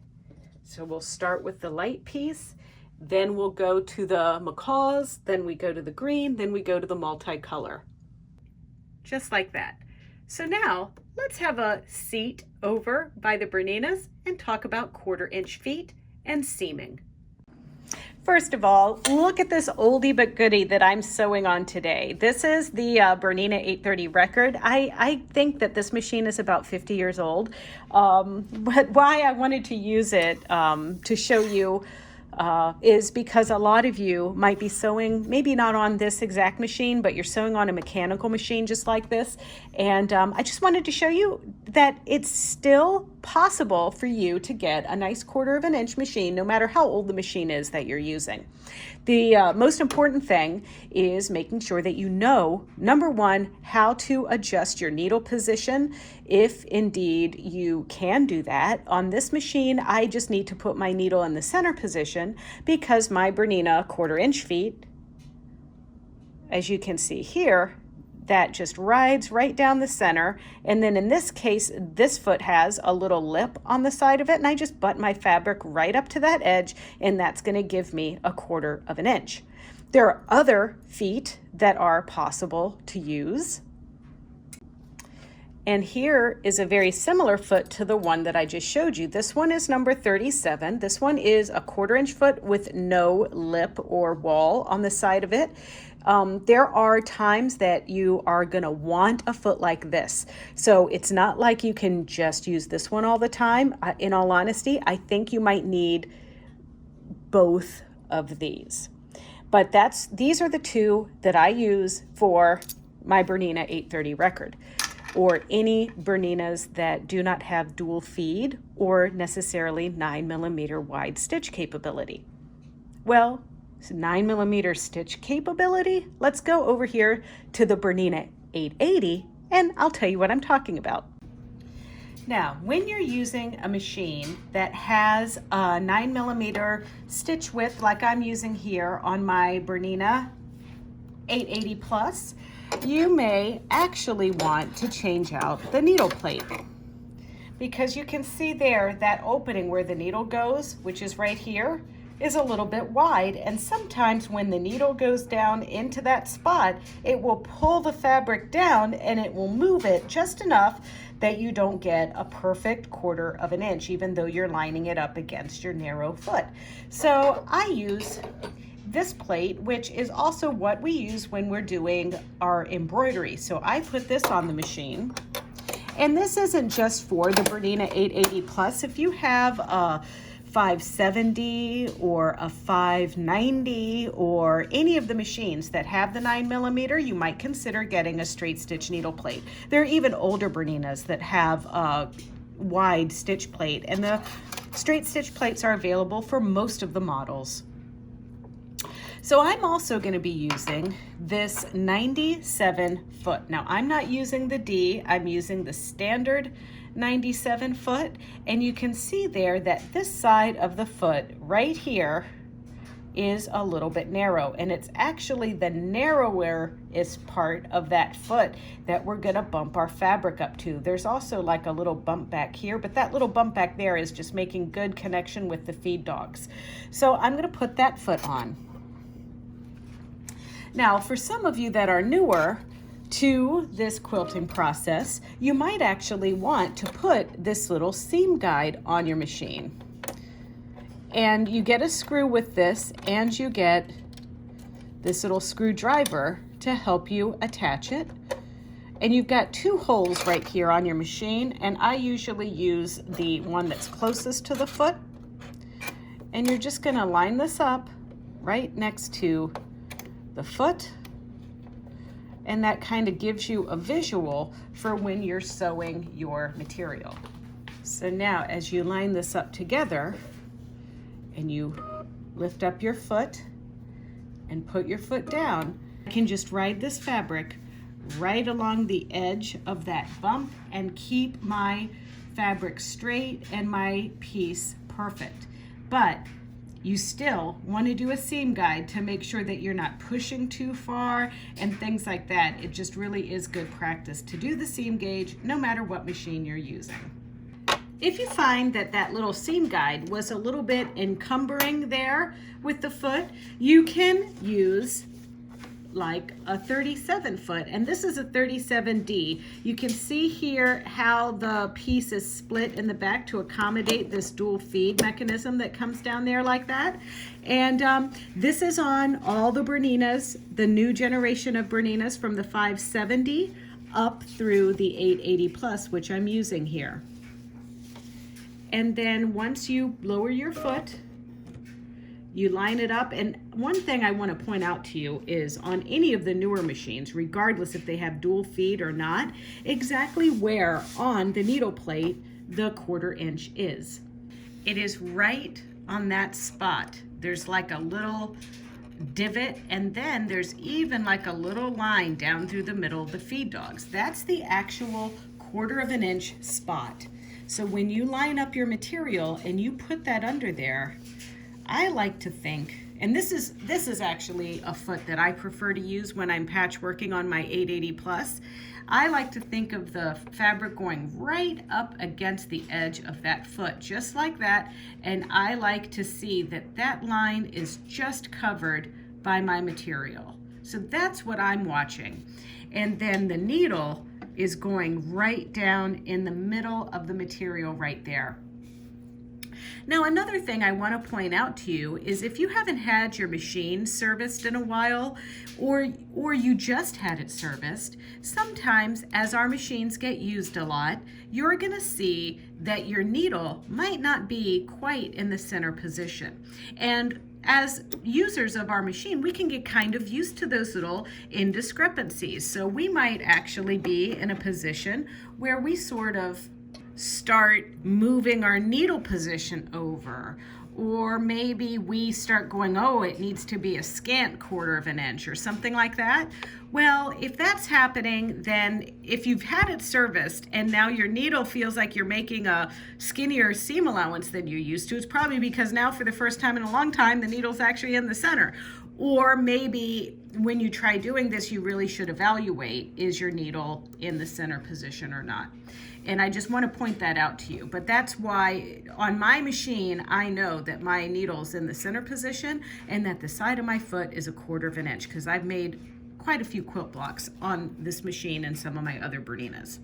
S1: So we'll start with the light piece, then we'll go to the macaws, then we go to the green, then we go to the multicolor. Just like that. So now let's have a seat over by the Berninas and talk about 1/4 inch feet and seaming. First of all, look at this oldie but goodie that I'm sewing on today. This is the Bernina 830 record. I think that this machine is about 50 years old, but why I wanted to use it to show you is because a lot of you might be sewing, maybe not on this exact machine, but you're sewing on a mechanical machine just like this. And I just wanted to show you that it's still possible for you to get a nice 1/4 inch machine, no matter how old the machine is that you're using. The most important thing is making sure that you know, number one, how to adjust your needle position, if indeed you can do that. On this machine, I just need to put my needle in the center position because my Bernina 1/4 inch feet, as you can see here, that just rides right down the center. And then in this case, this foot has a little lip on the side of it, and I just butt my fabric right up to that edge, and that's going to give me a 1/4 inch. There are other feet that are possible to use. And here is a very similar foot to the one that I just showed you. This one is number 37. This one is a 1/4 inch foot with no lip or wall on the side of it. There are times that you are gonna want a foot like this. So it's not like you can just use this one all the time. In all honesty, I think you might need both of these. But these are the two that I use for my Bernina 830 record, or any Berninas that do not have dual feed or necessarily 9mm wide stitch capability. Well, 9mm stitch capability? Let's go over here to the Bernina 880 and I'll tell you what I'm talking about. Now, when you're using a machine that has a 9mm stitch width like I'm using here on my Bernina 880 Plus, you may actually want to change out the needle plate, because you can see there that opening where the needle goes, which is right here, is a little bit wide, and sometimes when the needle goes down into that spot, it will pull the fabric down and it will move it just enough that you don't get a perfect 1/4 inch, even though you're lining it up against your narrow foot. So I use this plate, which is also what we use when we're doing our embroidery. So I put this on the machine, and this isn't just for the Bernina 880 Plus. If you have a 570 or a 590 or any of the machines that have the 9mm, you might consider getting a straight stitch needle plate. There are even older Berninas that have a wide stitch plate, and the straight stitch plates are available for most of the models. So I'm also going to be using this 97 foot. Now I'm not using the D, I'm using the standard 97 foot, and you can see there that this side of the foot right here is a little bit narrow, and it's actually the narrowest part of that foot that we're gonna bump our fabric up to. There's also like a little bump back here, but that little bump back there is just making good connection with the feed dogs. So I'm gonna put that foot on. Now, for some of you that are newer to this quilting process, you might actually want to put this little seam guide on your machine. And you get a screw with this, and you get this little screwdriver to help you attach it. And you've got 2 holes right here on your machine, and I usually use the one that's closest to the foot. And you're just gonna line this up right next to the foot, and that kind of gives you a visual for when you're sewing your material. So now as you line this up together, and you lift up your foot and put your foot down, I can just ride this fabric right along the edge of that bump and keep my fabric straight and my piece perfect. But you still want to do a seam guide to make sure that you're not pushing too far and things like that. It just really is good practice to do the seam gauge no matter what machine you're using. If you find that that little seam guide was a little bit encumbering there with the foot, you can use like a 37 foot, and this is a 37D. You can see here how the piece is split in the back to accommodate this dual feed mechanism that comes down there like that. And this is on all the Berninas, the new generation of Berninas from the 570 up through the 880 plus, which I'm using here. And then once you lower your foot, you line it up. And one thing I want to point out to you is on any of the newer machines, regardless if they have dual feed or not, exactly where on the needle plate the 1/4 inch is. It is right on that spot. There's like a little divot, and then there's even like a little line down through the middle of the feed dogs. That's the actual 1/4 inch spot. So when you line up your material and you put that under there, I like to think, and this is actually a foot that I prefer to use when I'm patchworking on my 880 plus. I like to think of the fabric going right up against the edge of that foot, just like that. And I like to see that that line is just covered by my material. So that's what I'm watching. And then the needle is going right down in the middle of the material right there. Now, another thing I want to point out to you is if you haven't had your machine serviced in a while, or you just had it serviced, sometimes as our machines get used a lot, you're going to see that your needle might not be quite in the center position. And as users of our machine, we can get kind of used to those little indiscrepancies. So we might actually be in a position where we sort of start moving our needle position over, or maybe we start going, oh, it needs to be a scant 1/4 inch or something like that. Well, if that's happening, then if you've had it serviced and now your needle feels like you're making a skinnier seam allowance than you used to, it's probably because now for the first time in a long time, the needle's actually in the center. Or maybe when you try doing this, you really should evaluate, is your needle in the center position or not? And I just want to point that out to you. But that's why on my machine, I know that my needle's in the center position and that the side of my foot is a 1/4 inch, because I've made quite a few quilt blocks on this machine and some of my other Berninas.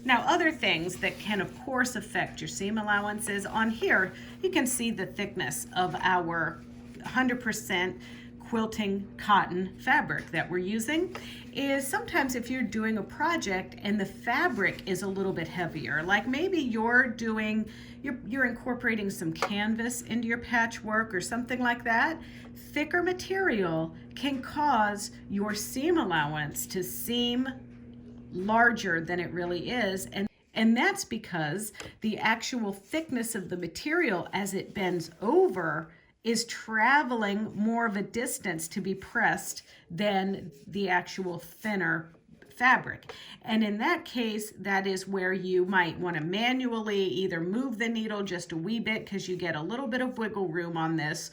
S1: Now, other things that can, of course, affect your seam allowances. On here, you can see the thickness of our 100% quilting cotton fabric that we're using. Is sometimes if you're doing a project and the fabric is a little bit heavier, like maybe you're incorporating some canvas into your patchwork or something like that, thicker material can cause your seam allowance to seem larger than it really is. And that's because the actual thickness of the material as it bends over is traveling more of a distance to be pressed than the actual thinner fabric. And in that case, that is where you might want to manually either move the needle just a wee bit because you get a little bit of wiggle room on this,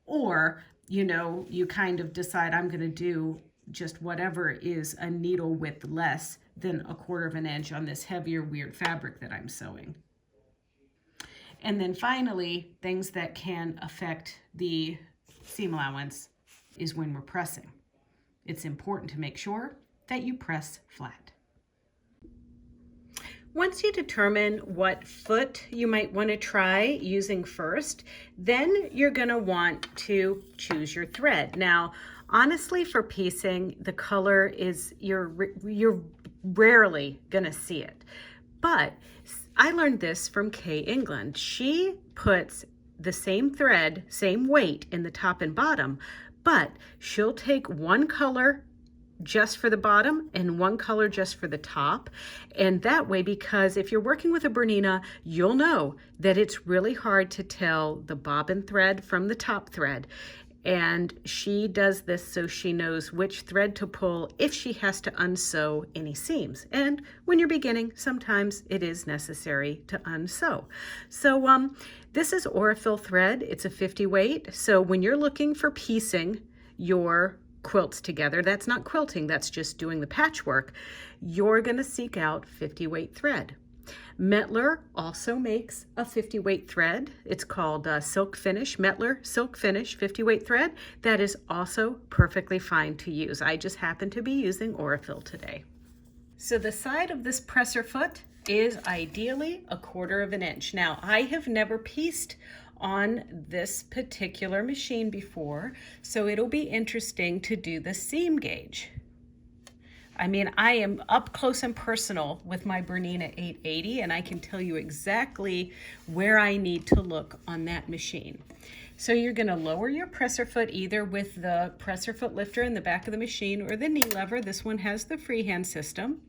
S1: Or, you know, you kind of decide I'm going to do just whatever is a needle width less than 1/4 of an inch on this heavier weird fabric that I'm sewing. And then finally, things that can affect the seam allowance is when we're pressing. It's important to make sure that you press flat. Once you determine what foot you might want to try using first, then you're going to want to choose your thread. Now, honestly, for piecing, the color is, you're rarely going to see it. But I learned this from Kay England. She puts the same thread, same weight in the top and bottom, but she'll take one color just for the bottom and one color just for the top. And that way, because if you're working with a Bernina, you'll know that it's really hard to tell the bobbin thread from the top thread. And she does this so she knows which thread to pull if she has to unsew any seams. And when you're beginning, sometimes it is necessary to unsew. So this is Aurifil thread. It's a 50 weight. So when you're looking for piecing your quilts together, that's not quilting, that's just doing the patchwork, you're going to seek out 50 weight thread. Mettler also makes a 50 weight thread. It's called Silk Finish, Mettler Silk Finish 50 weight thread. That is also perfectly fine to use. I just happen to be using Aurifil today. So the side of this presser foot is ideally 1/4 of an inch. Now, I have never pieced on this particular machine before, so it'll be interesting to do the seam gauge. I mean, I am up close and personal with my Bernina 880, and I can tell you exactly where I need to look on that machine. So you're going to lower your presser foot either with the presser foot lifter in the back of the machine or the knee lever. This one has the freehand system.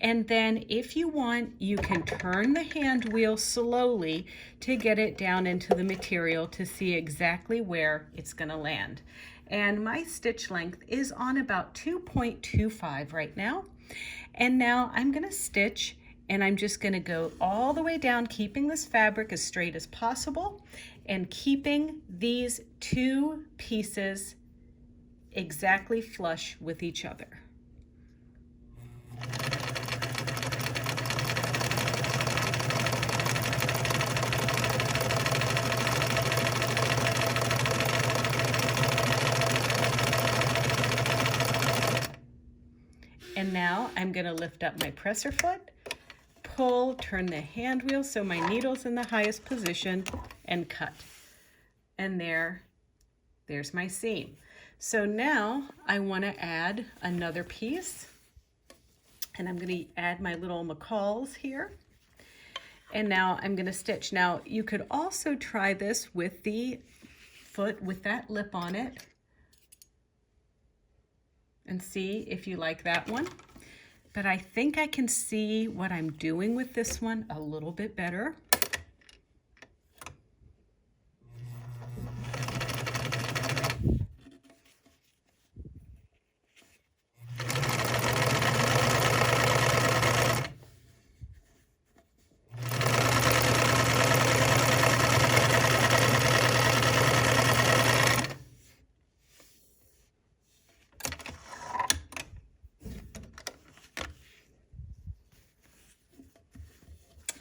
S1: And then if you want, you can turn the hand wheel slowly to get it down into the material to see exactly where it's going to land. And my stitch length is on about 2.25 right now. And now I'm going to stitch, and I'm just going to go all the way down, keeping this fabric as straight as possible and keeping these two pieces exactly flush with each other. And now I'm going to lift up my presser foot, pull, turn the hand wheel so my needle's in the highest position, and cut. And there's my seam. So now I want to add another piece, and I'm going to add my little McCalls here. And now I'm going to stitch. Now you could also try this with the foot with that lip on it, and see if you like that one. But I think I can see what I'm doing with this one a little bit better.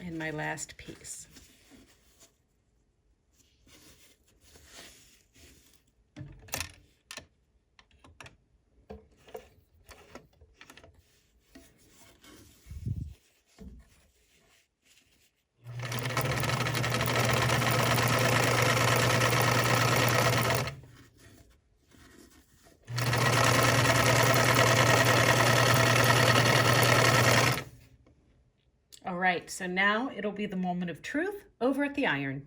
S1: And my last piece. All right, so now it'll be the moment of truth over at the iron.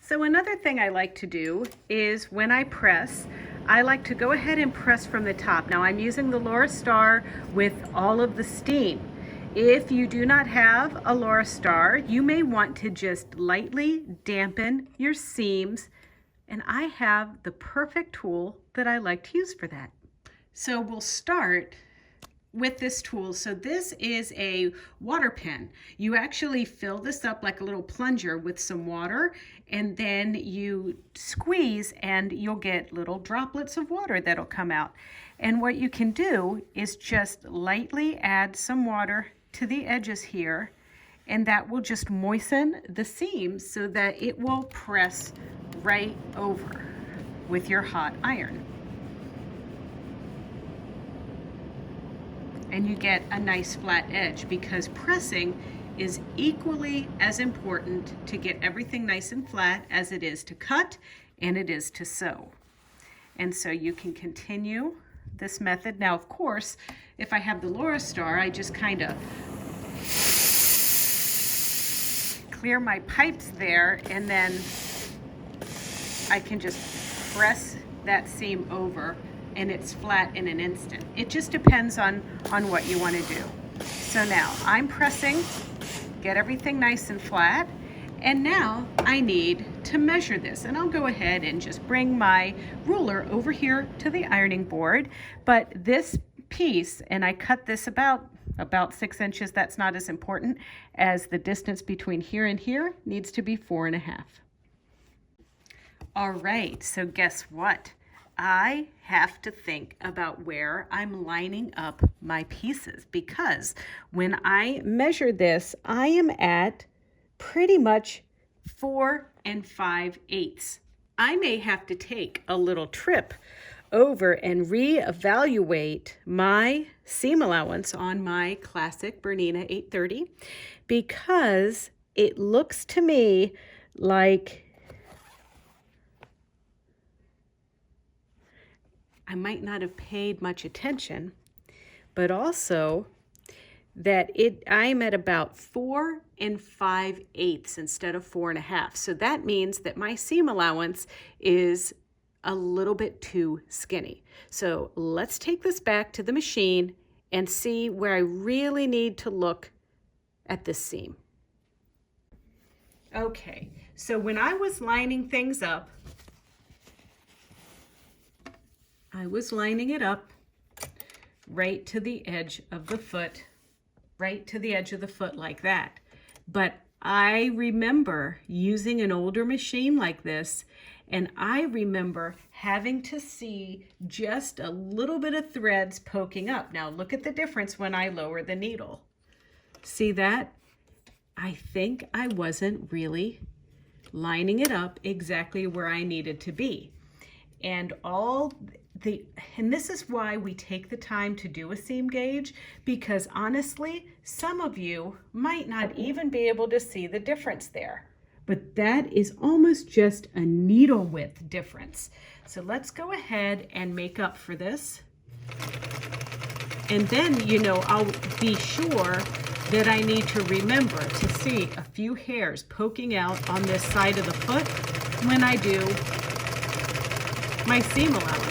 S1: So another thing I like to do is when I press, I like to go ahead and press from the top. Now I'm using the Laura Star with all of the steam. If you do not have a Laura Star, you may want to just lightly dampen your seams, and I have the perfect tool that I like to use for that. So we'll start with this tool. So this is a water pen. You actually fill this up like a little plunger with some water, and then you squeeze and you'll get little droplets of water that'll come out. And what you can do is just lightly add some water to the edges here, and that will just moisten the seams so that it will press right over with your hot iron. And you get a nice flat edge, because pressing is equally as important to get everything nice and flat as it is to cut and it is to sew. And so you can continue this method. Now, of course, if I have the Laura Star, I just kind of clear my pipes there, and then I can just press that seam over and it's flat in an instant. It just depends on what you want to do. So now I'm pressing, get everything nice and flat, and now I need to measure this. And I'll go ahead and just bring my ruler over here to the ironing board. But this piece, and I cut this about 6 inches, that's not as important as the distance between here and here needs to be 4.5. All right, so guess what? I have to think about where I'm lining up my pieces, because when I measure this, I am at pretty much 4 5/8. I may have to take a little trip over and reevaluate my seam allowance on my classic Bernina 830, because it looks to me like I might not have paid much attention, but also that I'm at about 4 5/8 instead of 4.5. So that means that my seam allowance is a little bit too skinny. So let's take this back to the machine and see where I really need to look at this seam. Okay, so when I was lining things up, I was lining it up right to the edge of the foot, right to the edge of the foot like that. But I remember using an older machine like this, and I remember having to see just a little bit of threads poking up. Now look at the difference when I lower the needle. See that? I think I wasn't really lining it up exactly where I needed to be. And this is why we take the time to do a seam gauge, because honestly, some of you might not even be able to see the difference there. But that is almost just a needle width difference. So let's go ahead and make up for this. And then, I'll be sure that I need to remember to see a few hairs poking out on this side of the foot when I do my seam allowances.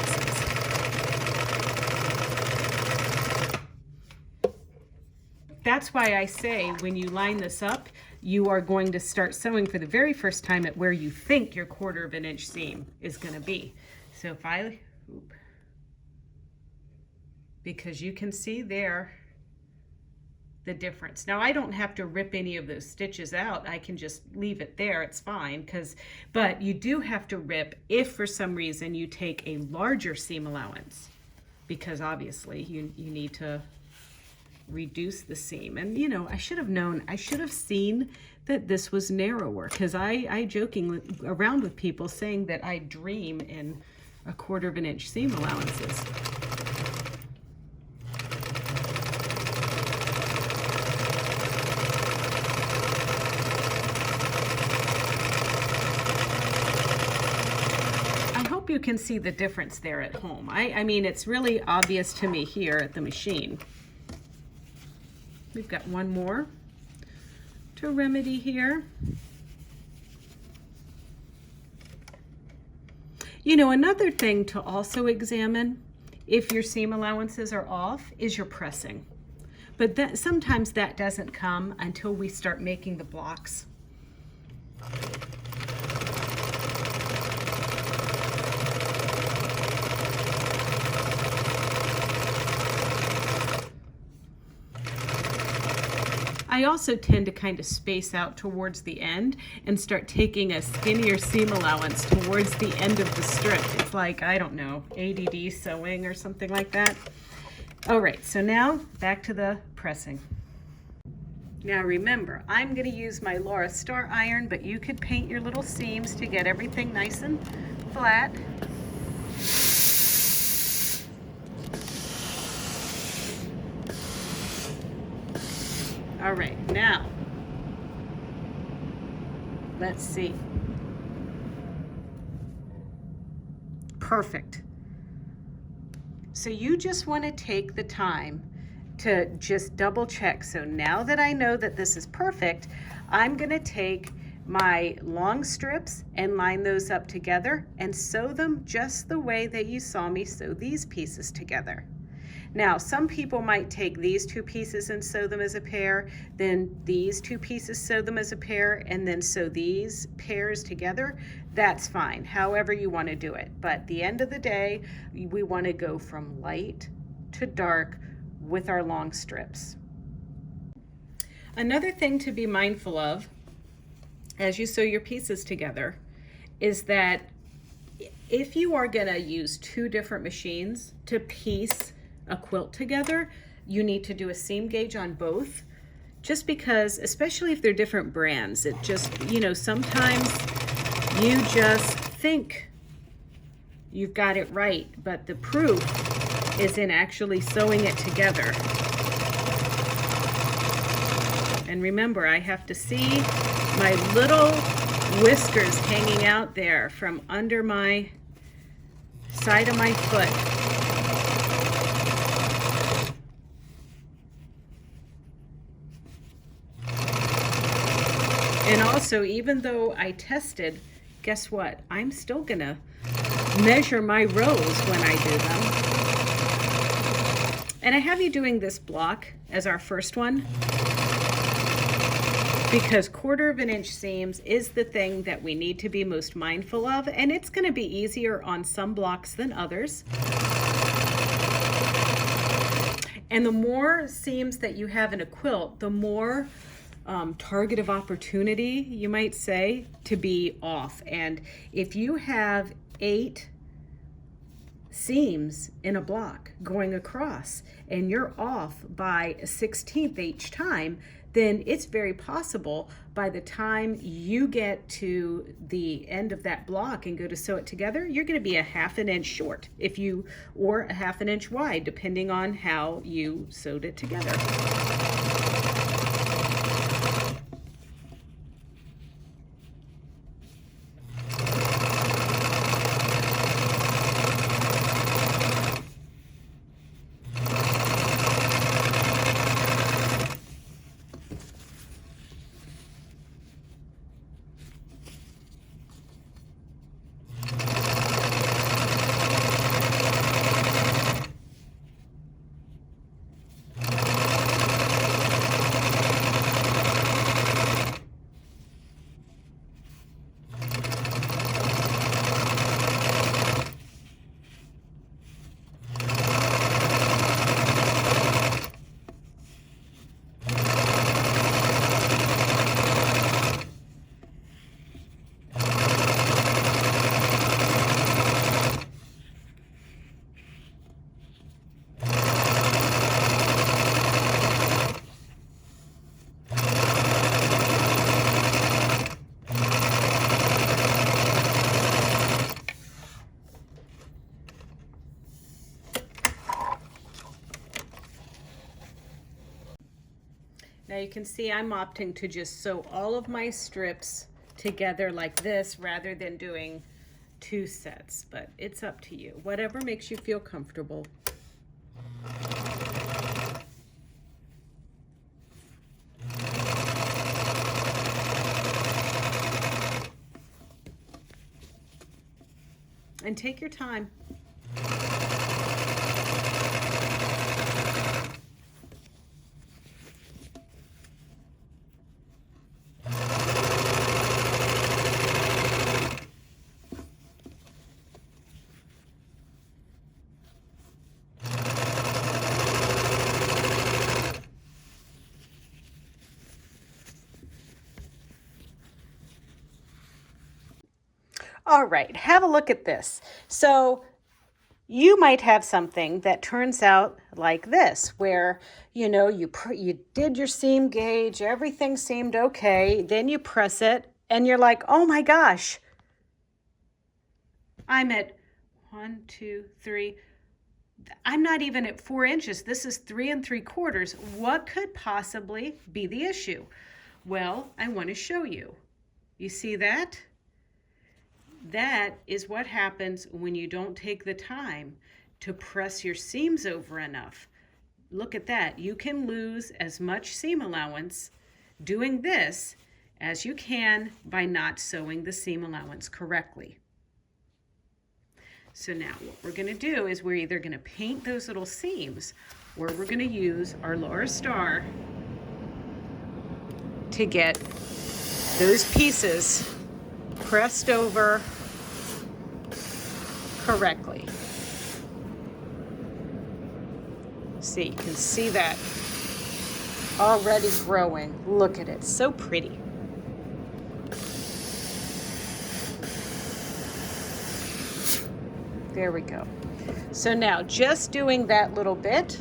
S1: That's why I say when you line this up, you are going to start sewing for the very first time at where you think your 1/4 of an inch seam is going to be. So if because you can see there the difference. Now I don't have to rip any of those stitches out. I can just leave it there. It's fine, but you do have to rip if for some reason you take a larger seam allowance, because obviously you need to reduce the seam. And I should have seen that this was narrower, because I joking around with people saying that I dream in 1/4 of an inch seam allowances. I hope you can see the difference there at home. I mean, it's really obvious to me here at the machine. We've got one more to remedy here. Another thing to also examine if your seam allowances are off is your pressing. But sometimes that doesn't come until we start making the blocks. I also tend to kind of space out towards the end and start taking a skinnier seam allowance towards the end of the strip. It's like, I don't know, ADD sewing or something like that. All right, so now back to the pressing. Now remember, I'm going to use my Laura Star iron, but you could paint your little seams to get everything nice and flat. All right, now, let's see. Perfect. So you just want to take the time to just double check. So now that I know that this is perfect, I'm going to take my long strips and line those up together and sew them just the way that you saw me sew these pieces together. Now, some people might take these two pieces and sew them as a pair, then these two pieces sew them as a pair, and then sew these pairs together. That's fine, however you want to do it. But at the end of the day, we want to go from light to dark with our long strips. Another thing to be mindful of as you sew your pieces together is that if you are going to use two different machines to piece a quilt together, you need to do a seam gauge on both, just because, especially if they're different brands, it just, you know, sometimes you just think you've got it right, but the proof is in actually sewing it together. And remember, I have to see my little whiskers hanging out there from under my side of my foot. And also, even though I tested, guess what? I'm still gonna measure my rows when I do them. And I have you doing this block as our first one because 1/4 inch seams is the thing that we need to be most mindful of, and it's gonna be easier on some blocks than others. And the more seams that you have in a quilt, the more target of opportunity, you might say, to be off. And if you have 8 seams in a block going across and you're off by a 1/16 each time, then it's very possible by the time you get to the end of that block and go to sew it together, you're going to be a 1/2 inch short, or a 1/2 inch wide, depending on how you sewed it together. Now you can see I'm opting to just sew all of my strips together like this rather than doing 2 sets, but it's up to you. Whatever makes you feel comfortable. And take your time. All right, have a look at this. So you might have something that turns out like this, where, you know, you did your seam gauge, everything seemed okay, then you press it and you're like, oh my gosh, I'm at 1, 2, 3. I'm not even at 4 inches. This is 3 3/4. What could possibly be the issue? Well, I want to show you. You see that? That is what happens when you don't take the time to press your seams over enough. Look at that. You can lose as much seam allowance doing this as you can by not sewing the seam allowance correctly. So now what we're going to do is we're either going to paint those little seams, or we're going to use our lower star to get those pieces pressed over correctly. See, you can see that already growing. Look at it, so pretty. There we go. So now just doing that little bit,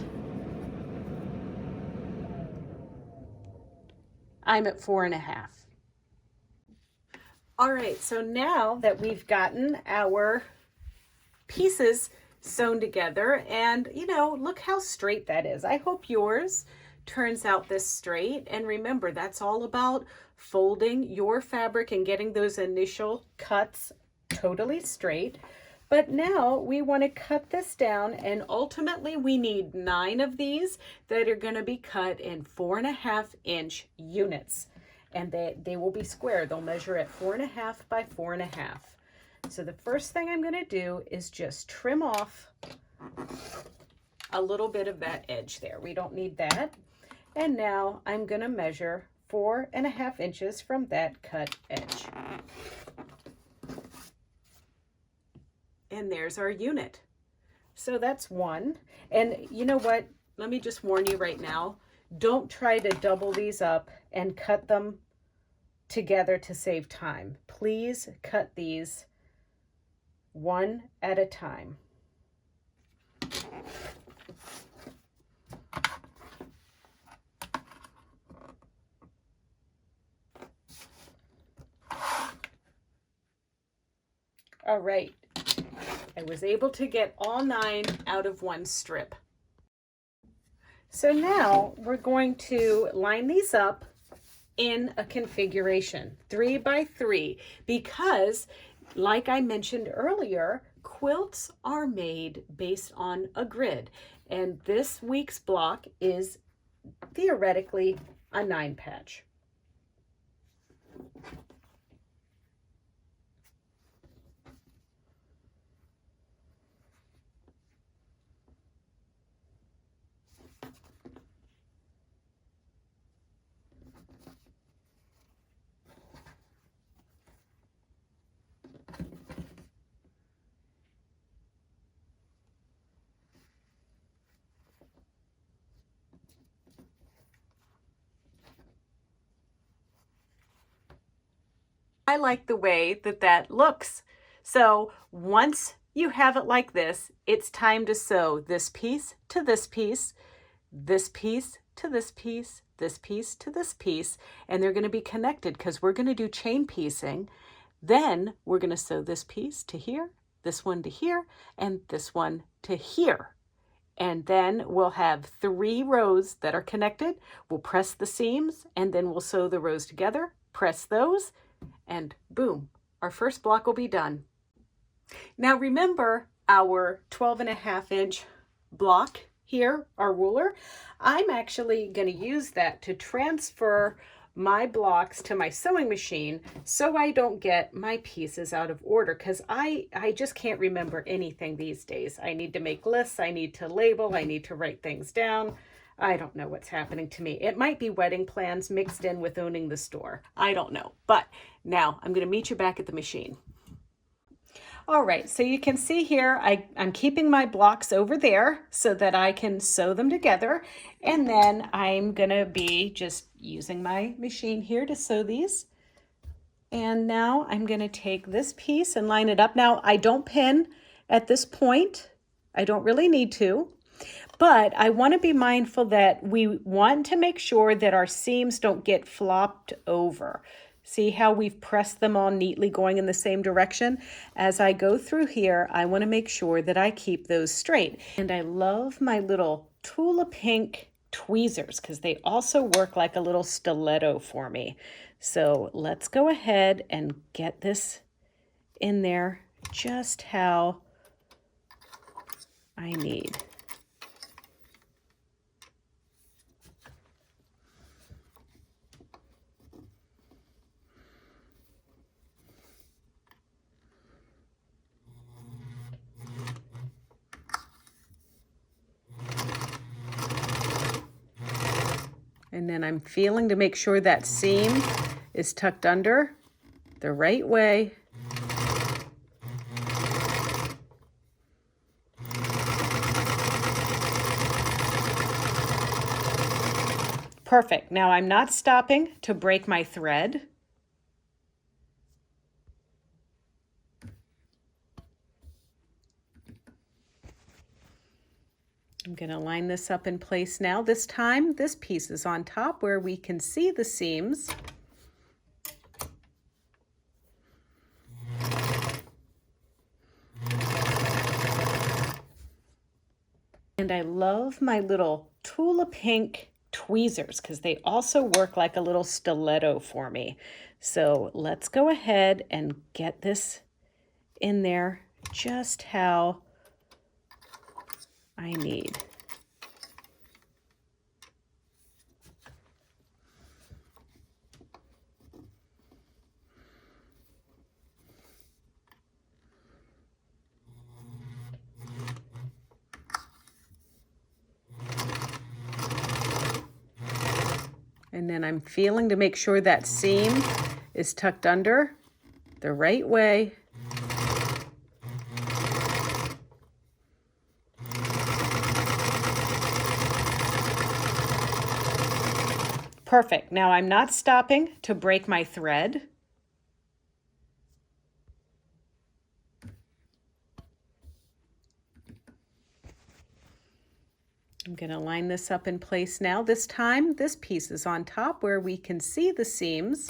S1: I'm at 4.5. All right, so now that we've gotten our pieces sewn together, and you know, look how straight that is. I hope yours turns out this straight. And remember, that's all about folding your fabric and getting those initial cuts totally straight. But now we want to cut this down, and ultimately we need 9 of these that are going to be cut in 4.5-inch units. And they will be square. They'll measure at 4.5 by 4.5. So the first thing I'm going to do is just trim off a little bit of that edge there. We don't need that. And now I'm going to measure 4.5 inches from that cut edge. And there's our unit. So that's 1. And you know what? Let me just warn you right now. Don't try to double these up and cut them together to save time. Please cut these one at a time. All right. I was able to get all 9 out of one strip. So now we're going to line these up in a configuration 3 by 3, because like I mentioned earlier, quilts are made based on a grid, and this week's block is theoretically a 9 patch. I like the way that that looks. So once you have it like this, it's time to sew this piece to this piece, this piece to this piece, this piece to this piece, and they're going to be connected because we're going to do chain piecing. Then we're going to sew this piece to here, this one to here, and this one to here. And then we'll have 3 rows that are connected. We'll press the seams, and then we'll sew the rows together, press those, and boom, our first block will be done. Now remember our 12.5-inch block here, our ruler. I'm actually going to use that to transfer my blocks to my sewing machine so I don't get my pieces out of order, because I just can't remember anything these days. I need to make lists, I need to label, I need to write things down. I don't know what's happening to me. It might be wedding plans mixed in with owning the store. I don't know. But now I'm going to meet you back at the machine. All right, so you can see here, I'm keeping my blocks over there so that I can sew them together. And then I'm going to be just using my machine here to sew these And now I'm going to take this piece and line it up. Now, I don't pin at this point. I don't really need to, but I want to be mindful that we want to make sure that our seams don't get flopped over. See how we've pressed them all neatly going in the same direction? As I go through here, I want to make sure that I keep those straight. And I love my little Tula Pink tweezers because they also work like a little stiletto for me. So let's go ahead and get this in there just how I need. And then I'm feeling to make sure that seam is tucked under the right way. Perfect. Now I'm not stopping to break my thread. I'm going to line this up in place now. This time, this piece is on top where we can see the seams. And I love my little Tula Pink tweezers because they also work like a little stiletto for me. So let's go ahead and get this in there just how I need. And then I'm feeling to make sure that seam is tucked under the right way. Perfect. Now I'm not stopping to break my thread. I'm going to line this up in place now. This time, this piece is on top where we can see the seams.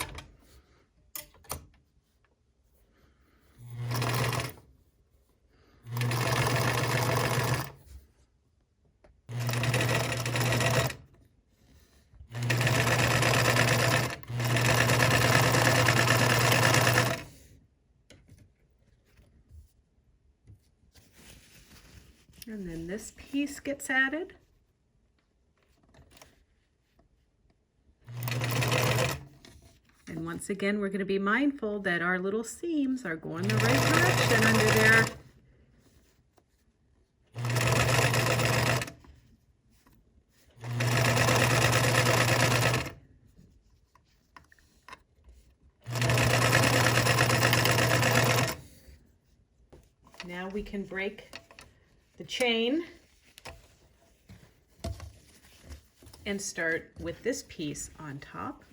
S1: And then this piece gets added. And once again, we're going to be mindful that our little seams are going the right direction under there. Now we can break the chain and start with this piece on top.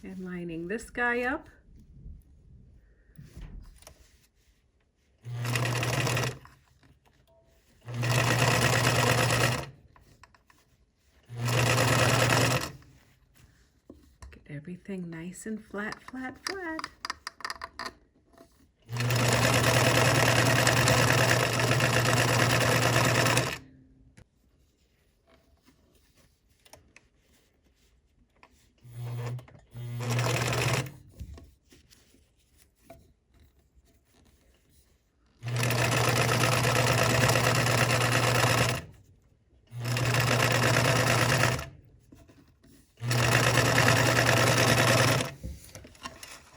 S1: And lining this guy up. Get everything nice and flat, flat, flat.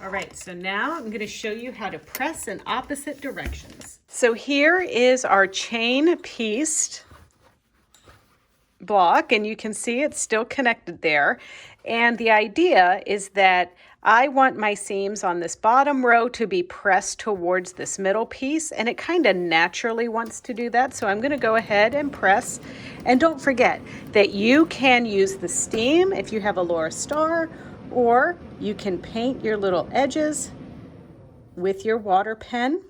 S1: All right, so now I'm going to show you how to press in opposite directions. So here is our chain pieced block, and you can see it's still connected there. And the idea is that I want my seams on this bottom row to be pressed towards this middle piece, and it kind of naturally wants to do that. So I'm going to go ahead and press. And don't forget that you can use the steam if you have a Laura Star, or you can paint your little edges with your water pen.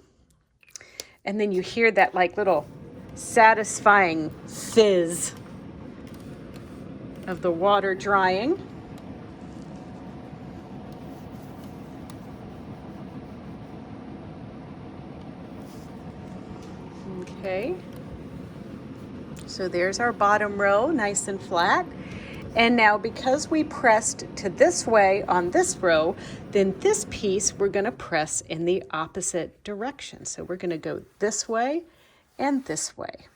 S1: And then you hear that like little satisfying fizz of the water drying. Okay, so there's our bottom row, nice and flat. And now because we pressed to this way on this row, then this piece we're going to press in the opposite direction. So we're going to go this way and this way.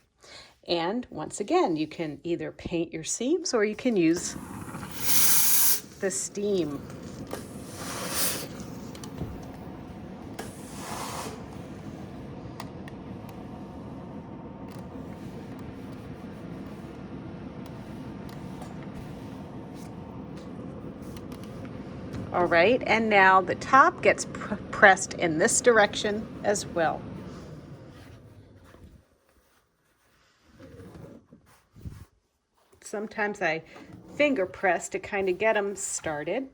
S1: And once again, you can either paint your seams or you can use the steam. All right, and now the top gets pressed in this direction as well. Sometimes I finger press to kind of get them started.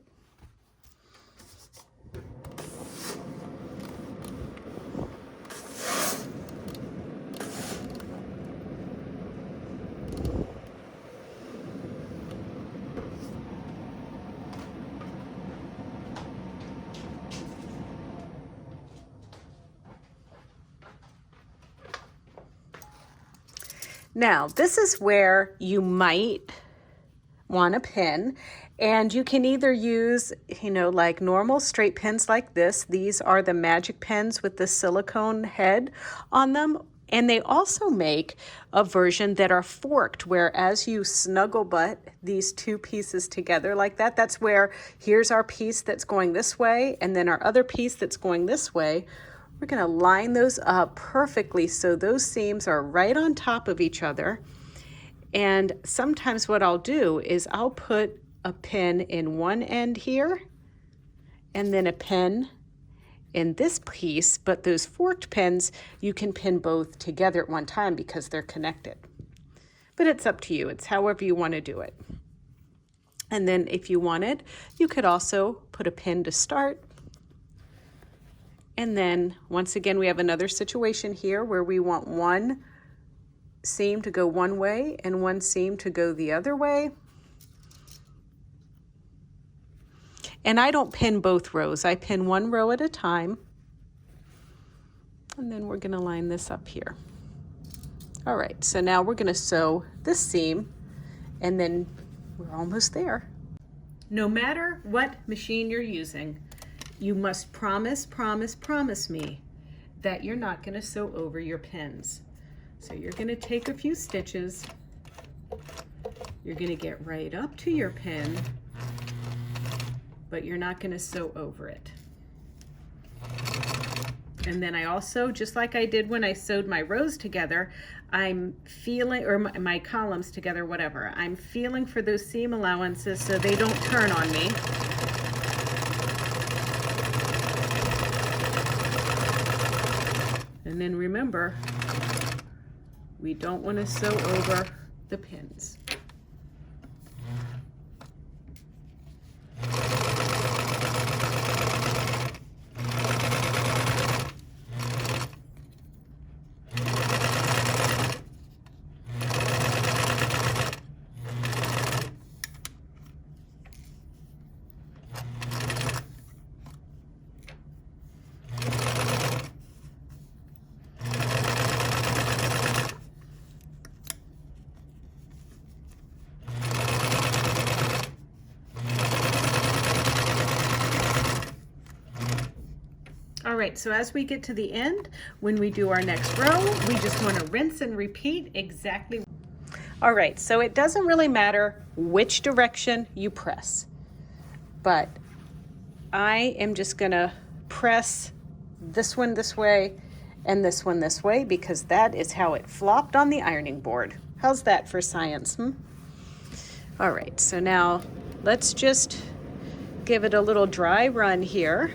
S1: Now, this is where you might want a pin, and you can either use, like normal straight pins like this. These are the magic pens with the silicone head on them, and they also make a version that are forked, where as you snuggle butt these two pieces together like that, that's where here's our piece that's going this way, and then our other piece that's going this way. We're going to line those up perfectly so those seams are right on top of each other. And sometimes what I'll do is I'll put a pin in one end here and then a pin in this piece, but those forked pins, you can pin both together at one time because they're connected. But it's up to you. It's however you want to do it. And then if you wanted, you could also put a pin to start. And then once again, we have another situation here where we want one seam to go one way and one seam to go the other way. And I don't pin both rows. I pin one row at a time. And then we're going to line this up here. All right, so now we're going to sew this seam, and then we're almost there. No matter what machine you're using, you must promise me that you're not going to sew over your pins. So you're going to take a few stitches. You're going to get right up to your pin, but you're not going to sew over it. And then I also, just like I did when I sewed my rows together, I'm feeling, or my columns together, whatever, I'm feeling for those seam allowances so they don't turn on me. And then remember, we don't want to sew over the pins. All right, so as we get to the end, when we do our next row, we just want to rinse and repeat exactly. All right, so it doesn't really matter which direction you press, but I am just gonna press this one this way and this one this way, because that is how it flopped on the ironing board. How's that for science? All right, so now let's just give it a little dry run here.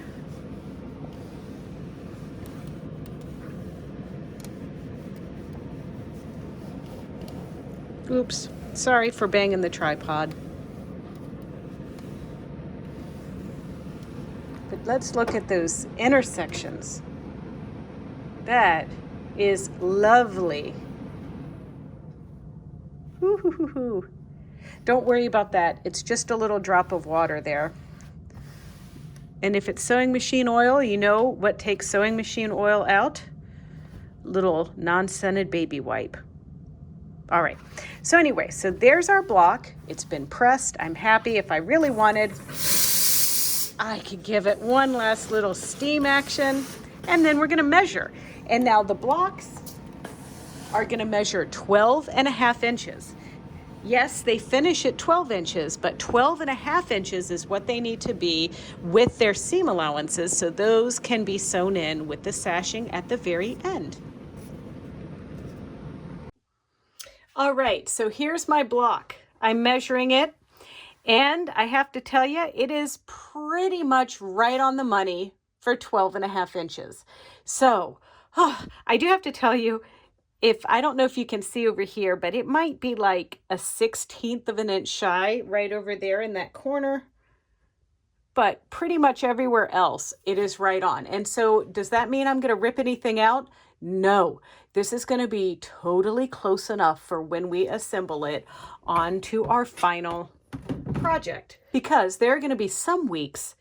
S1: Oops, sorry for banging the tripod. But let's look at those intersections. That is lovely. Ooh. Don't worry about that. It's just a little drop of water there. And if it's sewing machine oil, you know what takes sewing machine oil out? Little non-scented baby wipe. All right. So anyway, so there's our block. It's been pressed. I'm happy. If I really wanted, I could give it one last little steam action, and then we're going to measure. And now the blocks are going to measure 12.5 inches. Yes, they finish at 12 inches, but 12.5 inches is what they need to be with their seam allowances, so those can be sewn in with the sashing at the very end. All right, so here's my block. I'm measuring it, and I have to tell you, it is pretty much right on the money for 12.5 inches. So, I do have to tell you, I don't know if you can see over here, but it might be like a 1/16 of an inch shy right over there in that corner. But pretty much everywhere else, it is right on. And so does that mean I'm going to rip anything out? No, this is going to be totally close enough for when we assemble it onto our final project. Because there are going to be some weeks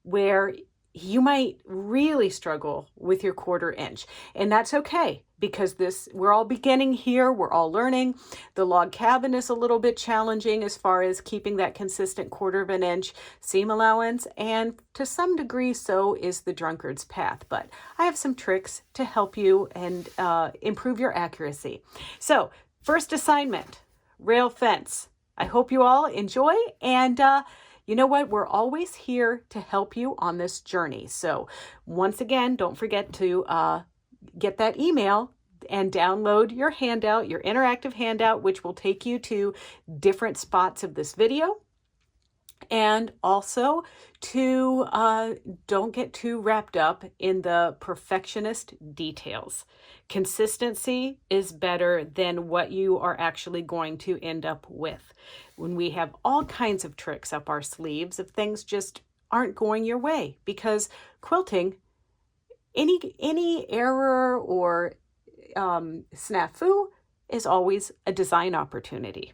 S1: where you might really struggle with your 1/4 inch, and that's okay, because we're all beginning here, we're all learning. The log cabin is a little bit challenging as far as keeping that consistent 1/4 inch seam allowance, and to some degree so is the drunkard's path, but I have some tricks to help you and improve your accuracy. So first assignment, rail fence. I hope you all enjoy, and you know what? We're always here to help you on this journey. So once again, don't forget to get that email and download your handout, your interactive handout, which will take you to different spots of this video. And also to don't get too wrapped up in the perfectionist details. Consistency is better than what you are actually going to end up with. When we have all kinds of tricks up our sleeves if things just aren't going your way, because quilting, any error or snafu is always a design opportunity.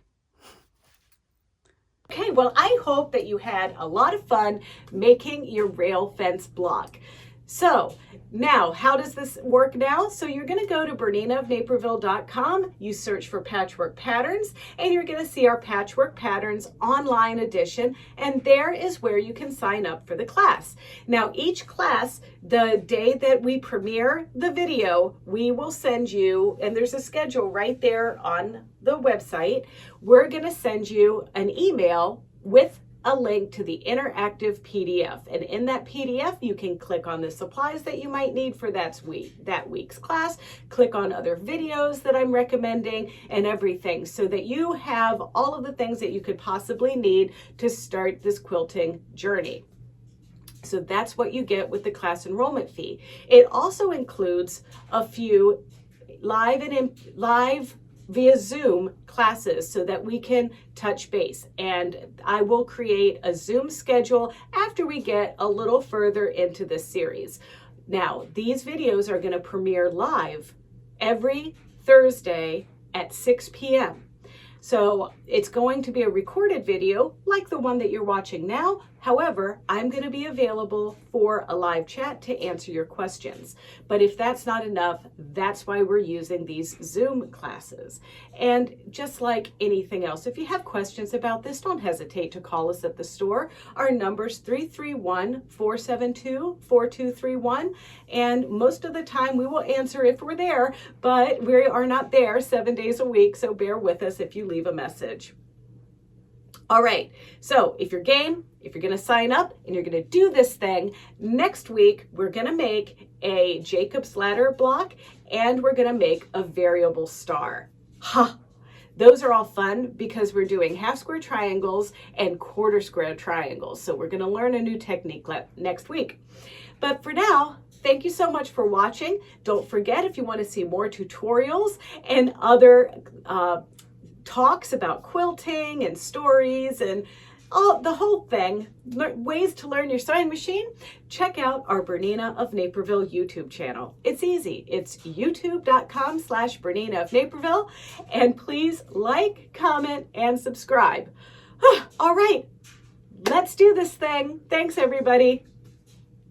S1: Okay, well, I hope that you had a lot of fun making your rail fence block. So now, how does this work now? So you're going to go to BERNINA.Naperville.com, you search for Patchwork Patterns, and you're going to see our Patchwork Patterns online edition, and there is where you can sign up for the class. Now, each class, the day that we premiere the video, we will send you, and there's a schedule right there on the website, we're going to send you an email with a link to the interactive PDF. And in that PDF, you can click on the supplies that you might need for that week's class, click on other videos that I'm recommending and everything, so that you have all of the things that you could possibly need to start this quilting journey. So that's what you get with the class enrollment fee. It also includes a few live via Zoom classes so that we can touch base, and I will create a Zoom schedule after we get a little further into this series. Now, these videos are going to premiere live every Thursday at 6 p.m. So it's going to be a recorded video like the one that you're watching now. However, I'm going to be available for a live chat to answer your questions. But if that's not enough, that's why we're using these Zoom classes. And just like anything else, if you have questions about this, don't hesitate to call us at the store. Our number's 331-472-4231. And most of the time we will answer if we're there, but we are not there 7 days a week. So bear with us if you leave a message. All right, so if you're game, if you're going to sign up and you're going to do this thing, next week we're going to make a Jacob's ladder block and we're going to make a variable star. Ha! Those are all fun because we're doing half square triangles and quarter square triangles. So we're going to learn a new technique next week. But for now, thank you so much for watching. Don't forget, if you want to see more tutorials and other talks about quilting and stories and the whole thing, ways to learn your sewing machine, check out our Bernina of Naperville YouTube channel. It's easy. It's youtube.com/Bernina of Naperville. And please like, comment, and subscribe. All right, let's do this thing. Thanks, everybody.